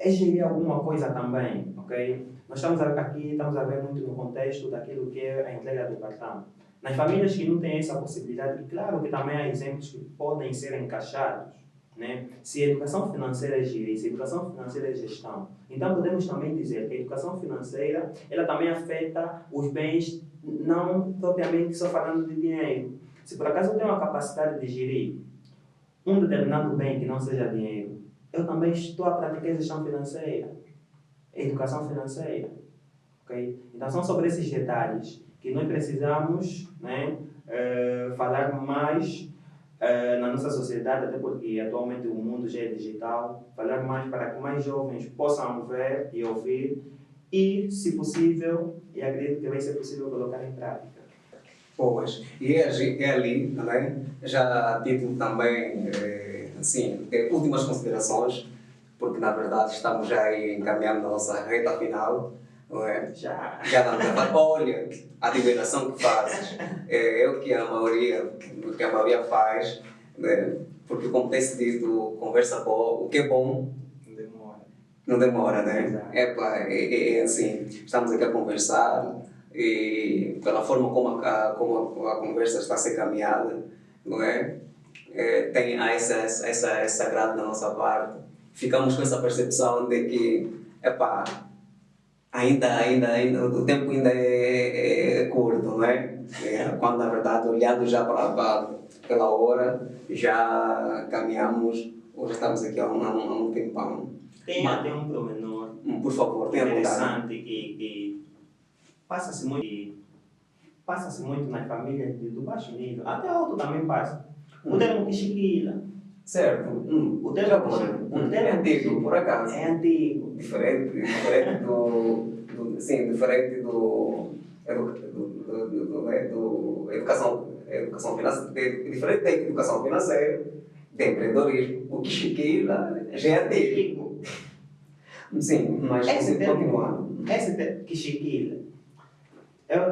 gerir alguma coisa também, ok? Nós estamos aqui a ver muito no contexto daquilo que é a entrega do cartão. Nas famílias que não têm essa possibilidade, e claro que também há exemplos que podem ser encaixados, né? Se a educação financeira é gerir, se a educação financeira é gestão, então podemos também dizer que a educação financeira, ela também afeta os bens, não propriamente só falando de dinheiro. Se por acaso eu tenho a capacidade de gerir um determinado bem que não seja dinheiro, eu também estou a praticar a gestão financeira, a educação financeira. Okay? Então, são sobre esses detalhes que nós precisamos, né, falar mais na nossa sociedade, até porque atualmente o mundo já é digital, falar mais para que mais jovens possam ver e ouvir e, se possível, e acredito que vai ser possível colocar em prática. Pois, e é ali, também, já a título também, assim, de últimas considerações, porque na verdade estamos já aí encaminhando a nossa reta final, não é? Já Já não é? Olha, a divulgação que fazes, é o que a maioria faz, né? Porque como tem se dito, conversa boa, o que é bom não demora. não demora, né? Exato. É assim, estamos aqui a conversar e pela forma como a conversa está a ser caminhada, não é? Tem essa grade da nossa parte. Ficamos com essa percepção de que, ainda, o tempo ainda é curto, não é? Quando na verdade, olhando já pela hora, já caminhamos, ou já estamos aqui há um tempão. Tem até um promenor Por favor, tenha vontade. interessante que passa-se muito nas famílias do baixo nível, até alto também passa. O termo quichiquila. Certo. O termo É antigo, por acaso. é antigo. Diferente do educação financeira, diferente da educação financeira, de empreendedorismo. O quichiquila já é antigo. Sim, mas continuando. Esse termo quichiquila,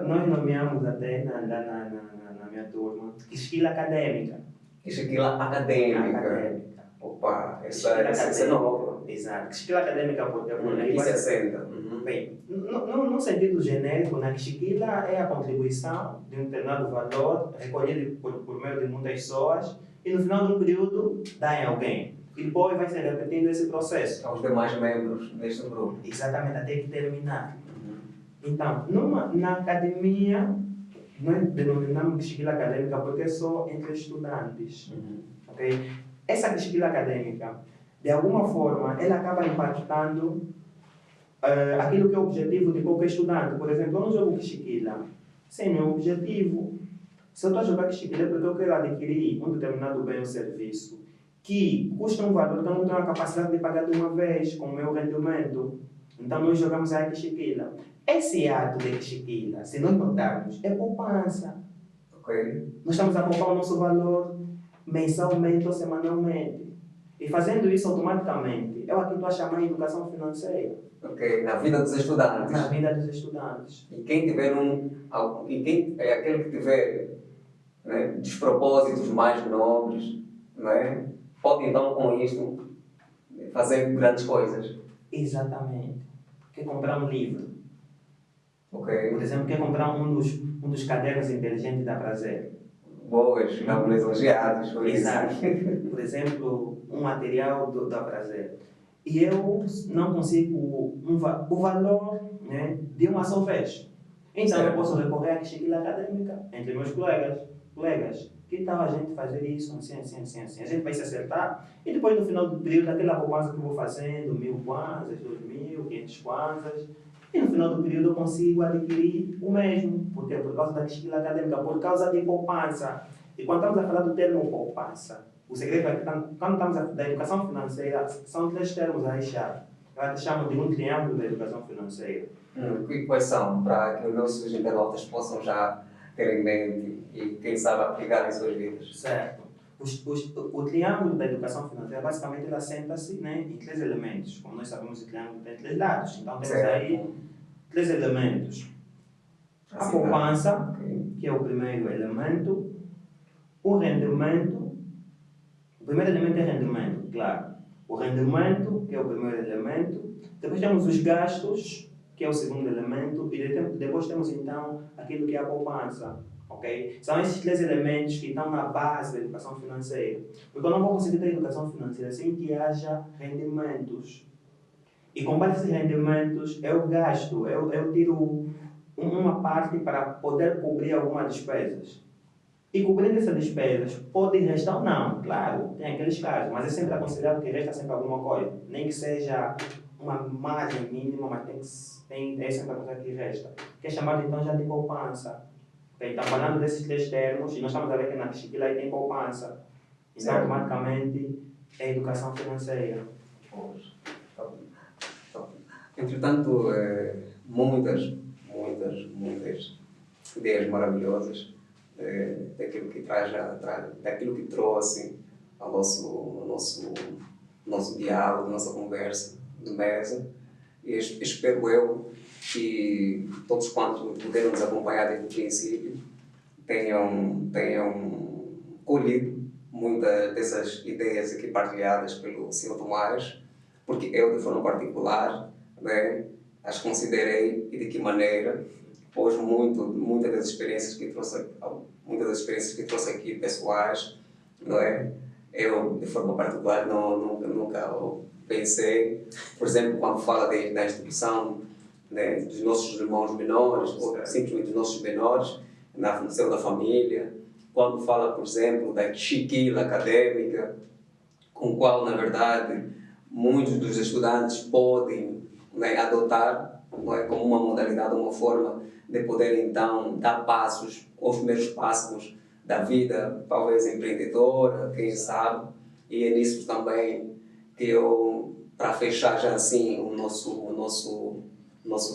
nós nomeamos até na minha turma quichiquila acadêmica. Quichiquila acadêmica. Opa, essa é nova. Exato. Quichiquila acadêmica porque Aqui se assenta. Bem, no sentido genérico, na quichiquila é a contribuição de um determinado valor recolhido por meio de muitas pessoas e no final de um período dá em alguém. E depois vai se repetindo esse processo. Aos demais membros deste grupo. Exatamente, até que terminar. Então, na academia, nós denominamos quichiquila acadêmica porque é só entre estudantes. Okay? Essa quichiquila acadêmica, de alguma forma, ela acaba impactando aquilo que é o objetivo de qualquer estudante. Por exemplo, eu não jogo quichiquila sem nenhum objetivo. Se eu estou a jogar quichiquila é porque eu quero adquirir um determinado bem ou serviço que custa um valor que eu não tenho a capacidade de pagar de uma vez com o meu rendimento. Então, nós jogamos a quichiquila. Esse ato de quichiquila, se nós notarmos, é poupança. Ok. Nós estamos a poupar o nosso valor mensalmente ou semanalmente. E fazendo isso automaticamente, é o que tu a chamar de educação financeira. Ok. Na vida dos estudantes. Na vida dos estudantes. E quem tiver é aquele que tiver, né, despropósitos mais nobres, né, pode então com isto fazer grandes coisas. Exatamente. Quer comprar um livro. Ok. Por exemplo, quer comprar um dos cadernos inteligentes da Prazer. Boas, ficamos lisonjeados por isso. Exato. Por exemplo, um material da Prazer. E eu não consigo o valor, né, de uma só vez. Então Certo. eu posso recorrer à esquila acadêmica entre meus colegas. Que tal a gente fazer isso assim. A gente vai se acertar e depois no final do período, aquela poupança que eu vou fazendo, 1.000 kwanzas, 2.000, 500 kwanzas, e no final do período eu consigo adquirir o mesmo. Porque por causa da esquila acadêmica, por causa de poupança. E quando estamos a falar do termo poupança, o segredo é que quando estamos a da educação financeira, são 3 termos aí-chave. Eu te chamo de um triângulo da educação financeira. E quais são, para que os nossos internautas possam já ter em mente e, quem sabe, aplicar em suas vidas? Certo. O triângulo da educação financeira, basicamente, ele assenta-se, né, em 3 elementos. Como nós sabemos, o triângulo tem 3 lados. Então, temos aí 3 elementos. A poupança, que é o primeiro elemento. O rendimento. O primeiro elemento é rendimento, claro. O rendimento, que é o primeiro elemento. Depois temos os gastos, que é o segundo elemento. E depois temos, então, aquilo que é a poupança. Okay? São esses 3 elementos que estão na base da educação financeira. Porque eu não vou conseguir ter educação financeira sem que haja rendimentos. E com base nesses rendimentos, eu gasto, eu tiro uma parte para poder cobrir algumas despesas. E cobrindo essas despesas, pode restar ou não, claro, tem aqueles casos, mas é sempre aconselhável que resta sempre alguma coisa. Nem que seja uma margem mínima, mas é sempre a coisa que resta. Que é chamado então já de poupança. Okay? Então, falando desses 3 termos, e nós estamos a ver que na Chiquila aí tem poupança. Então, automaticamente, é educação financeira. Entretanto, muitas ideias maravilhosas daquilo que daquilo que trouxe ao nosso diálogo, nossa conversa de mesa. E espero eu que todos quantos puderam nos acompanhar desde o princípio tenham colhido muitas dessas ideias aqui partilhadas pelo Sr. Tomás, porque eu, de forma particular, né, as considerei e de que maneira, pois muitas das experiências que trouxe aqui pessoais, não é? Eu, de forma particular, nunca pensei, por exemplo, quando fala da instituição, né, dos nossos irmãos menores, ou simplesmente dos nossos menores, no seio da família, quando fala, por exemplo, da chiquila acadêmica, com qual, na verdade, muitos dos estudantes podem, né, adotar, não é, como uma modalidade, uma forma de poder, então, dar passos, os primeiros passos da vida, talvez empreendedora, quem sabe, e é nisso também que eu, para fechar já assim o nosso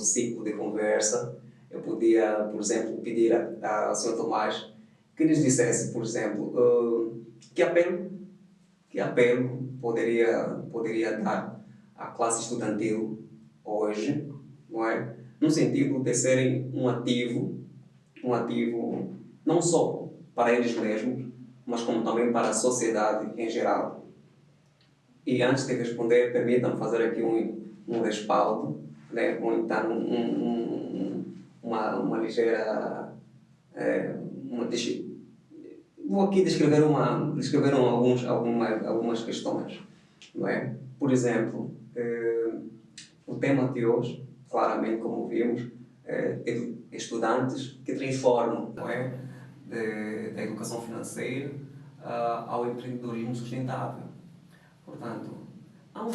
ciclo de conversa, eu podia, por exemplo, pedir ao Sr. Tomás que nos dissesse, por exemplo, que apelo poderia dar à classe estudantil hoje, não é? No sentido de serem um ativo não só para eles mesmos, mas como também para a sociedade em geral. E antes de responder, permitam-me fazer aqui um respaldo, né? Ou então uma ligeira... vou aqui descrever algumas questões, não é? Por exemplo, o tema de hoje, claramente, como vimos, estudantes que transformam, não é, da educação financeira ao empreendedorismo sustentável. Portanto, há um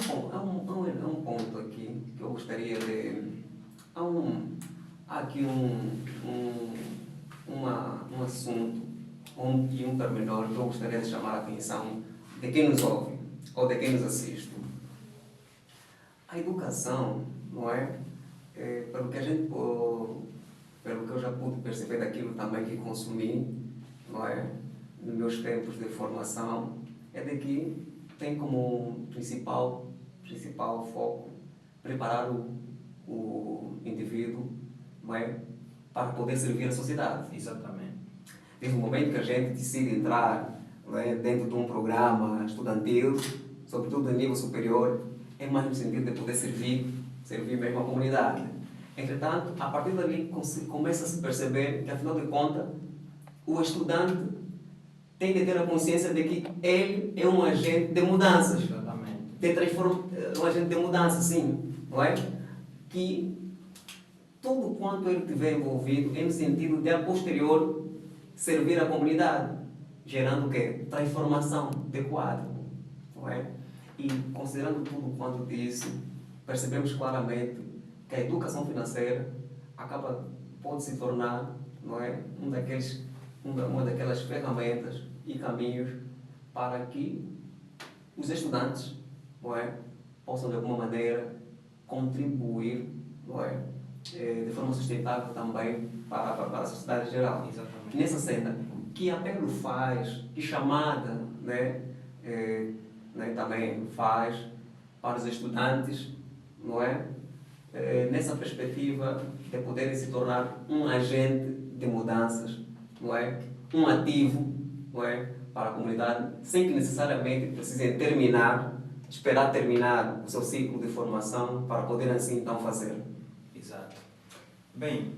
ponto aqui que eu gostaria de... Há aqui um assunto e um pormenor que eu gostaria de chamar a atenção de quem nos ouve ou de quem nos assiste. A educação, não é? Pelo que eu já pude perceber daquilo também que consumi, não é? Nos meus tempos de formação, é de que tem como principal foco preparar o indivíduo, não é? Para poder servir a sociedade. Exatamente. Desde o momento que a gente decide entrar, não é, dentro de um programa estudantil, sobretudo a nível superior, é mais no sentido de poder servir mesmo a comunidade. Entretanto, a partir dali começa a se perceber que, afinal de contas, o estudante tem de ter a consciência de que ele é um agente de mudanças. Exatamente. Um agente de mudança, sim, não é? Que tudo quanto ele tiver envolvido é no sentido de, a posterior, servir a comunidade, gerando o quê? Transformação de quadro, não é? E considerando tudo quanto disse, percebemos claramente que a educação financeira pode se tornar, não é, uma daquelas ferramentas e caminhos para que os estudantes, não é, possam de alguma maneira contribuir, não é, de forma sustentável também para a sociedade em geral. Exatamente. Nessa cena, que apelo faz, que chamada, né, também faz para os estudantes, não é? Nessa perspectiva de poderem se tornar um agente de mudanças, não é? Um ativo, não é? Para a comunidade, sem que necessariamente precisem esperar terminar o seu ciclo de formação para poderem assim então fazer. Exato. Bem,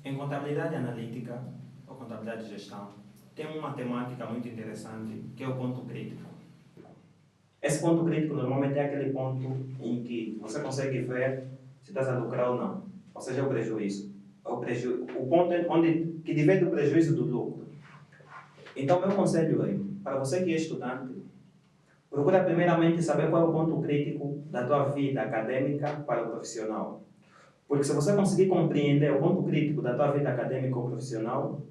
em contabilidade analítica ou contabilidade de gestão, tem uma temática muito interessante que é o ponto crítico. Esse ponto crítico normalmente é aquele ponto em que você consegue ver se estás a lucrar ou não. Ou seja, o prejuízo. O ponto que divide o prejuízo do lucro. Então, meu conselho é, para você que é estudante, procura primeiramente saber qual é o ponto crítico da tua vida acadêmica para o profissional. Porque se você conseguir compreender o ponto crítico da tua vida acadêmica ou profissional,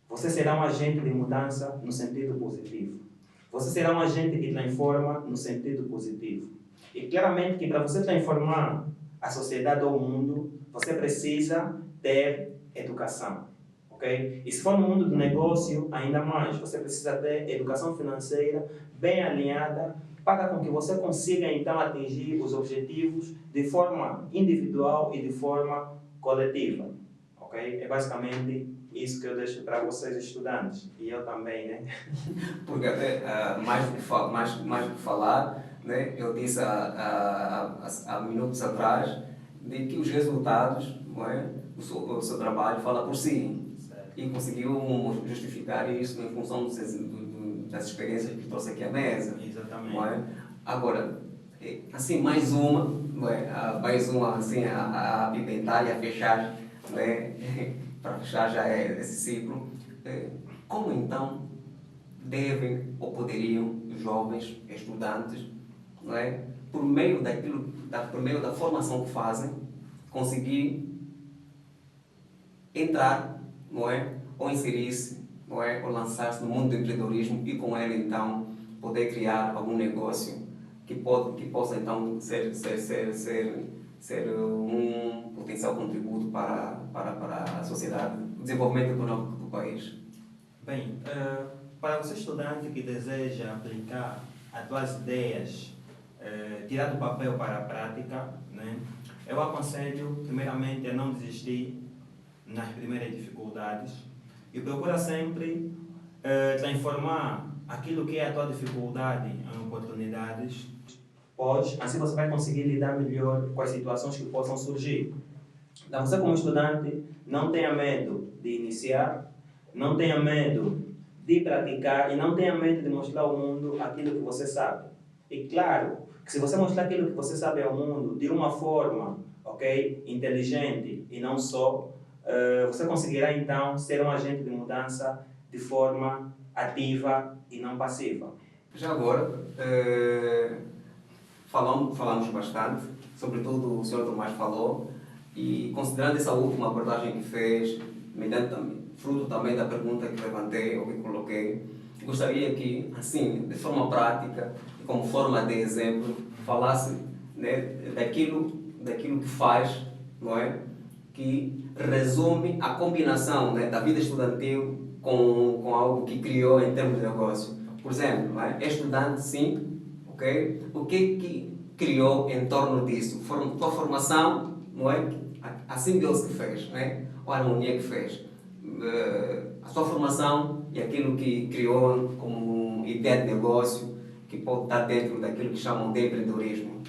você será um agente de mudança no sentido positivo. Você será um agente que transforma no sentido positivo. E claramente que para você transformar a sociedade ou o mundo, você precisa ter educação. Okay? E se for no mundo do negócio, ainda mais, você precisa ter educação financeira bem alinhada para com que você consiga então atingir os objetivos de forma individual e de forma coletiva. Okay? É basicamente isso que eu deixo para vocês estudantes, e eu também, né? Porque até mais do que falar, né, eu disse há minutos atrás de que os resultados, não é, o seu trabalho fala por si. Certo. E conseguiu justificar isso em função das experiências que trouxe aqui à mesa. Exatamente. Não é? Agora, assim, mais uma, não é? Assim, a apimentar e a fechar, né? Para fechar já esse ciclo. Como então devem ou poderiam os jovens estudantes, não é, por meio da formação que fazem, conseguir entrar, não é, ou inserir-se, não é, ou lançar-se no mundo do empreendedorismo e com ele então poder criar algum negócio que possa então ser um potencial contributo para a sociedade, o desenvolvimento econômico do país. Bem, para você estudante que deseja aplicar as suas ideias, tirar do papel para a prática, né, eu aconselho primeiramente a não desistir nas primeiras dificuldades e procura sempre transformar aquilo que é a tua dificuldade em oportunidades. Assim você vai conseguir lidar melhor com as situações que possam surgir. Então, você como estudante, não tenha medo de iniciar, não tenha medo de praticar e não tenha medo de mostrar ao mundo aquilo que você sabe. E claro, que se você mostrar aquilo que você sabe ao mundo de uma forma, okay, inteligente e não só, você conseguirá então ser um agente de mudança de forma ativa e não passiva. Já agora, falamos bastante, sobretudo o Sr. Tomás falou, e considerando essa última abordagem que fez, fruto também da pergunta que levantei ou que coloquei, gostaria que, assim, de forma prática e como forma de exemplo, falasse, né, daquilo que faz, não é, que resume a combinação, né, da vida estudantil com algo que criou em termos de negócio. Por exemplo, não é estudante, sim, ok? O que criou em torno disso? Tua formação, não é? A simbiose que fez, né? Ou a harmonia que fez. A sua formação e aquilo que criou como ideia de negócio que pode estar dentro daquilo que chamam de empreendedorismo.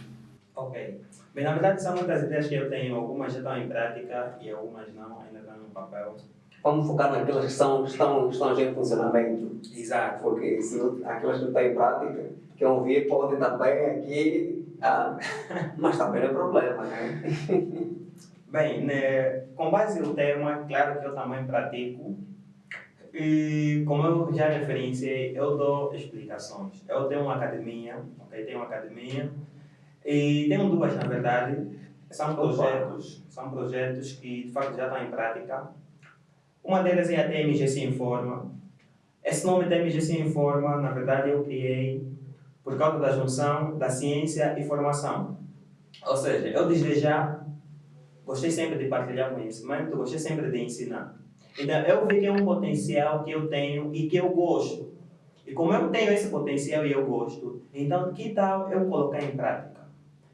Ok. Bem, na verdade são muitas ideias que eu tenho, algumas já estão em prática e algumas não, ainda estão no papel. Vamos focar naquelas que estão já em funcionamento. Exato. Porque se aquelas que não estão em prática, que ouvir pode também aqui, mas também é problema, né? Bem, né, com base no tema, claro que eu também pratico. E como eu já referenciei, eu dou explicações. Eu tenho uma academia, ok? Tenho uma academia e tenho duas, na verdade. São projetos que de facto já estão em prática. Uma delas é a TMGC Informa. Esse nome TMGC Informa, na verdade, eu criei por causa da junção da ciência e formação. Ou seja, eu desde já gostei sempre de partilhar conhecimento, gostei sempre de ensinar. Então, eu vi que é um potencial que eu tenho e que eu gosto. E como eu tenho esse potencial e eu gosto, então que tal eu colocar em prática?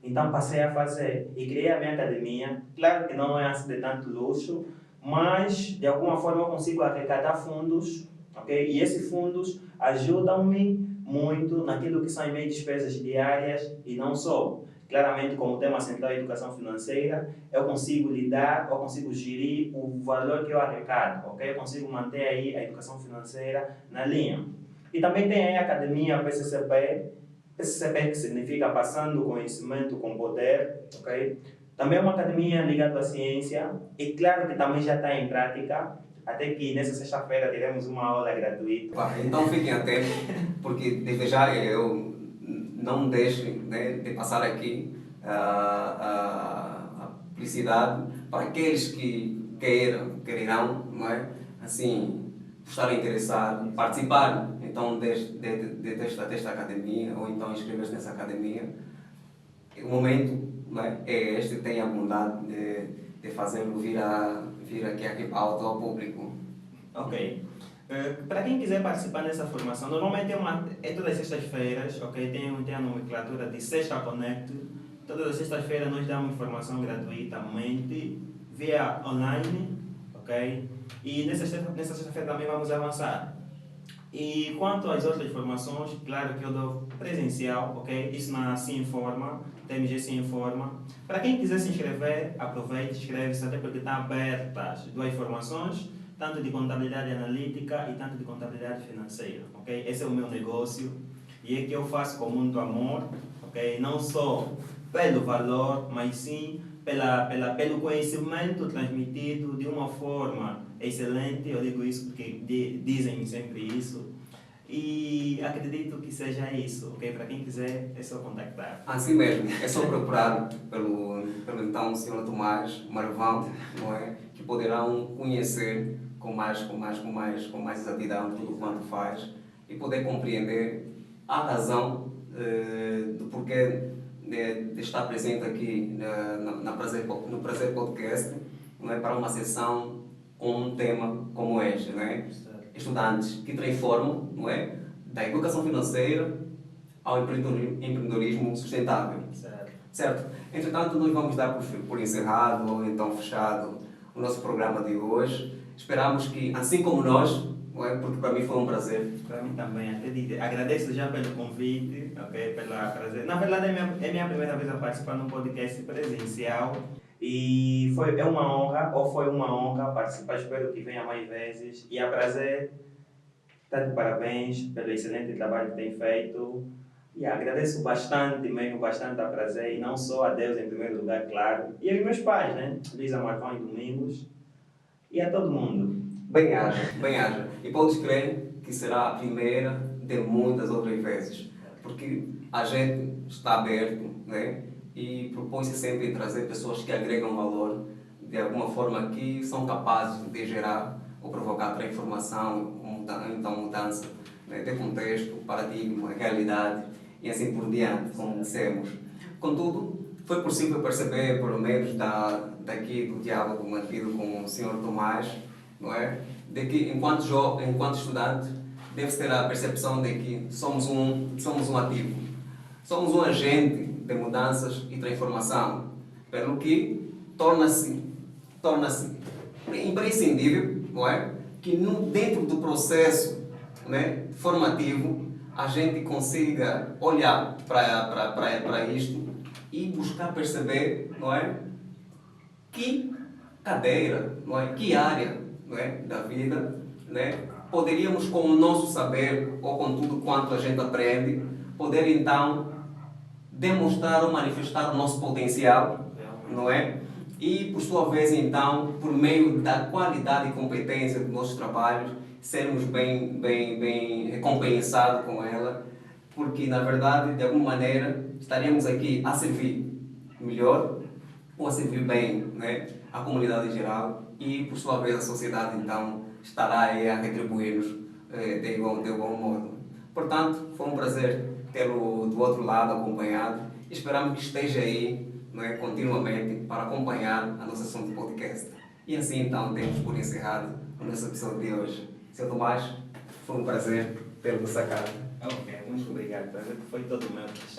Então, passei a fazer e criei a minha academia. Claro que não é assim de tanto luxo, mas de alguma forma eu consigo arrecadar fundos, ok? E esses fundos ajudam-me muito naquilo que são as minhas despesas diárias e não só. Claramente, como tema central é a educação financeira, eu consigo lidar, eu consigo gerir o valor que eu arrecado, ok? Eu consigo manter aí a educação financeira na linha. E também tem aí a academia PCCP, PCCP que significa Passando Conhecimento com Poder, ok? Também é uma academia ligada à ciência e claro que também já está em prática, até que nessa sexta-feira teremos uma aula gratuita. Então fiquem atentos, porque desde já eu não deixem, né, de passar aqui a publicidade para aqueles que queirão, não é? Assim, estarem interessados, participar então desta academia ou então inscrever-se nessa academia. O momento, não é este, tem a bondade de fazê-lo vir aqui ao público. Ok. Para quem quiser participar dessa formação, normalmente é todas as sextas-feiras, ok? Tem a nomenclatura de Sexta Connect. Todas as sextas-feiras nós damos formação gratuitamente, via online, ok? E nessa sexta-feira também vamos avançar. E quanto às outras formações, claro que eu dou presencial, ok? Isso na Se Informa, TMG Se Informa. Para quem quiser se inscrever, aproveite, inscreve-se, até porque está abertas duas formações, tanto de contabilidade analítica e tanto de contabilidade financeira, ok? Esse é o meu negócio e é que eu faço com muito amor, ok? Não só pelo valor, mas sim pelo conhecimento transmitido de uma forma excelente. Eu digo isso porque dizem sempre isso e acredito que seja isso, ok? Para quem quiser é só contactar. Assim mesmo, é só procurar pelo então Sr. Tomás Marvão, não é? Que poderão conhecer com mais exatidão tudo quanto faz e poder compreender a razão do porquê de estar presente aqui no Prazer Podcast, não é? Para uma sessão com um tema como este, não é? Estudantes que transformam, não é? Da educação financeira ao empreendedorismo sustentável. Certo? Entretanto, nós vamos dar por encerrado ou então fechado o nosso programa de hoje. Esperamos que, assim como nós, não é? Porque para mim foi um prazer. Para mim também, agradeço já pelo convite, ok? Pela prazer. Na verdade, é minha primeira vez a participar num podcast presencial e foi uma honra participar. Espero que venha mais vezes e a prazer. Está de parabéns pelo excelente trabalho que tem feito. E agradeço bastante a prazer, e não só a Deus em primeiro lugar, claro, e aos meus pais, né? Luísa Marcão e Domingos, e a todo mundo. Bem-haja. E podes crer que será a primeira de muitas outras vezes, porque a gente está aberto, né? E propõe-se sempre trazer pessoas que agregam valor, de alguma forma que são capazes de gerar ou provocar transformação, então mudança, né? De contexto, paradigma, realidade, e assim por diante, como dissemos. Contudo, foi possível perceber, pelo menos daqui do diálogo mantido com o Sr. Tomás, não é? De que enquanto estudante deve-se ter a percepção de que somos um ativo, somos um agente de mudanças e transformação, pelo que torna-se imprescindível, não é? Que dentro do processo, né, formativo a gente consiga olhar para isto e buscar perceber, não é, que cadeira, não é, que área, não é, da vida, né, poderíamos, com o nosso saber ou com tudo quanto a gente aprende, poder então demonstrar ou manifestar o nosso potencial, não é? E, por sua vez, então, por meio da qualidade e competência dos nossos trabalhos, sermos bem recompensados com ela, porque, na verdade, de alguma maneira, estaremos aqui a servir melhor ou a servir bem, né, a comunidade em geral e, por sua vez, a sociedade, então, estará aí a retribuir-nos de igual modo. Portanto, foi um prazer tê-lo do outro lado acompanhado. Esperamos que esteja aí, não é, continuamente para acompanhar a nossa sessão de podcast. E assim, então, temos por encerrado o nosso episódio de hoje. Sr. Tomás, foi um prazer tê-lo sacado. Ok, muito obrigado. Foi todo meu.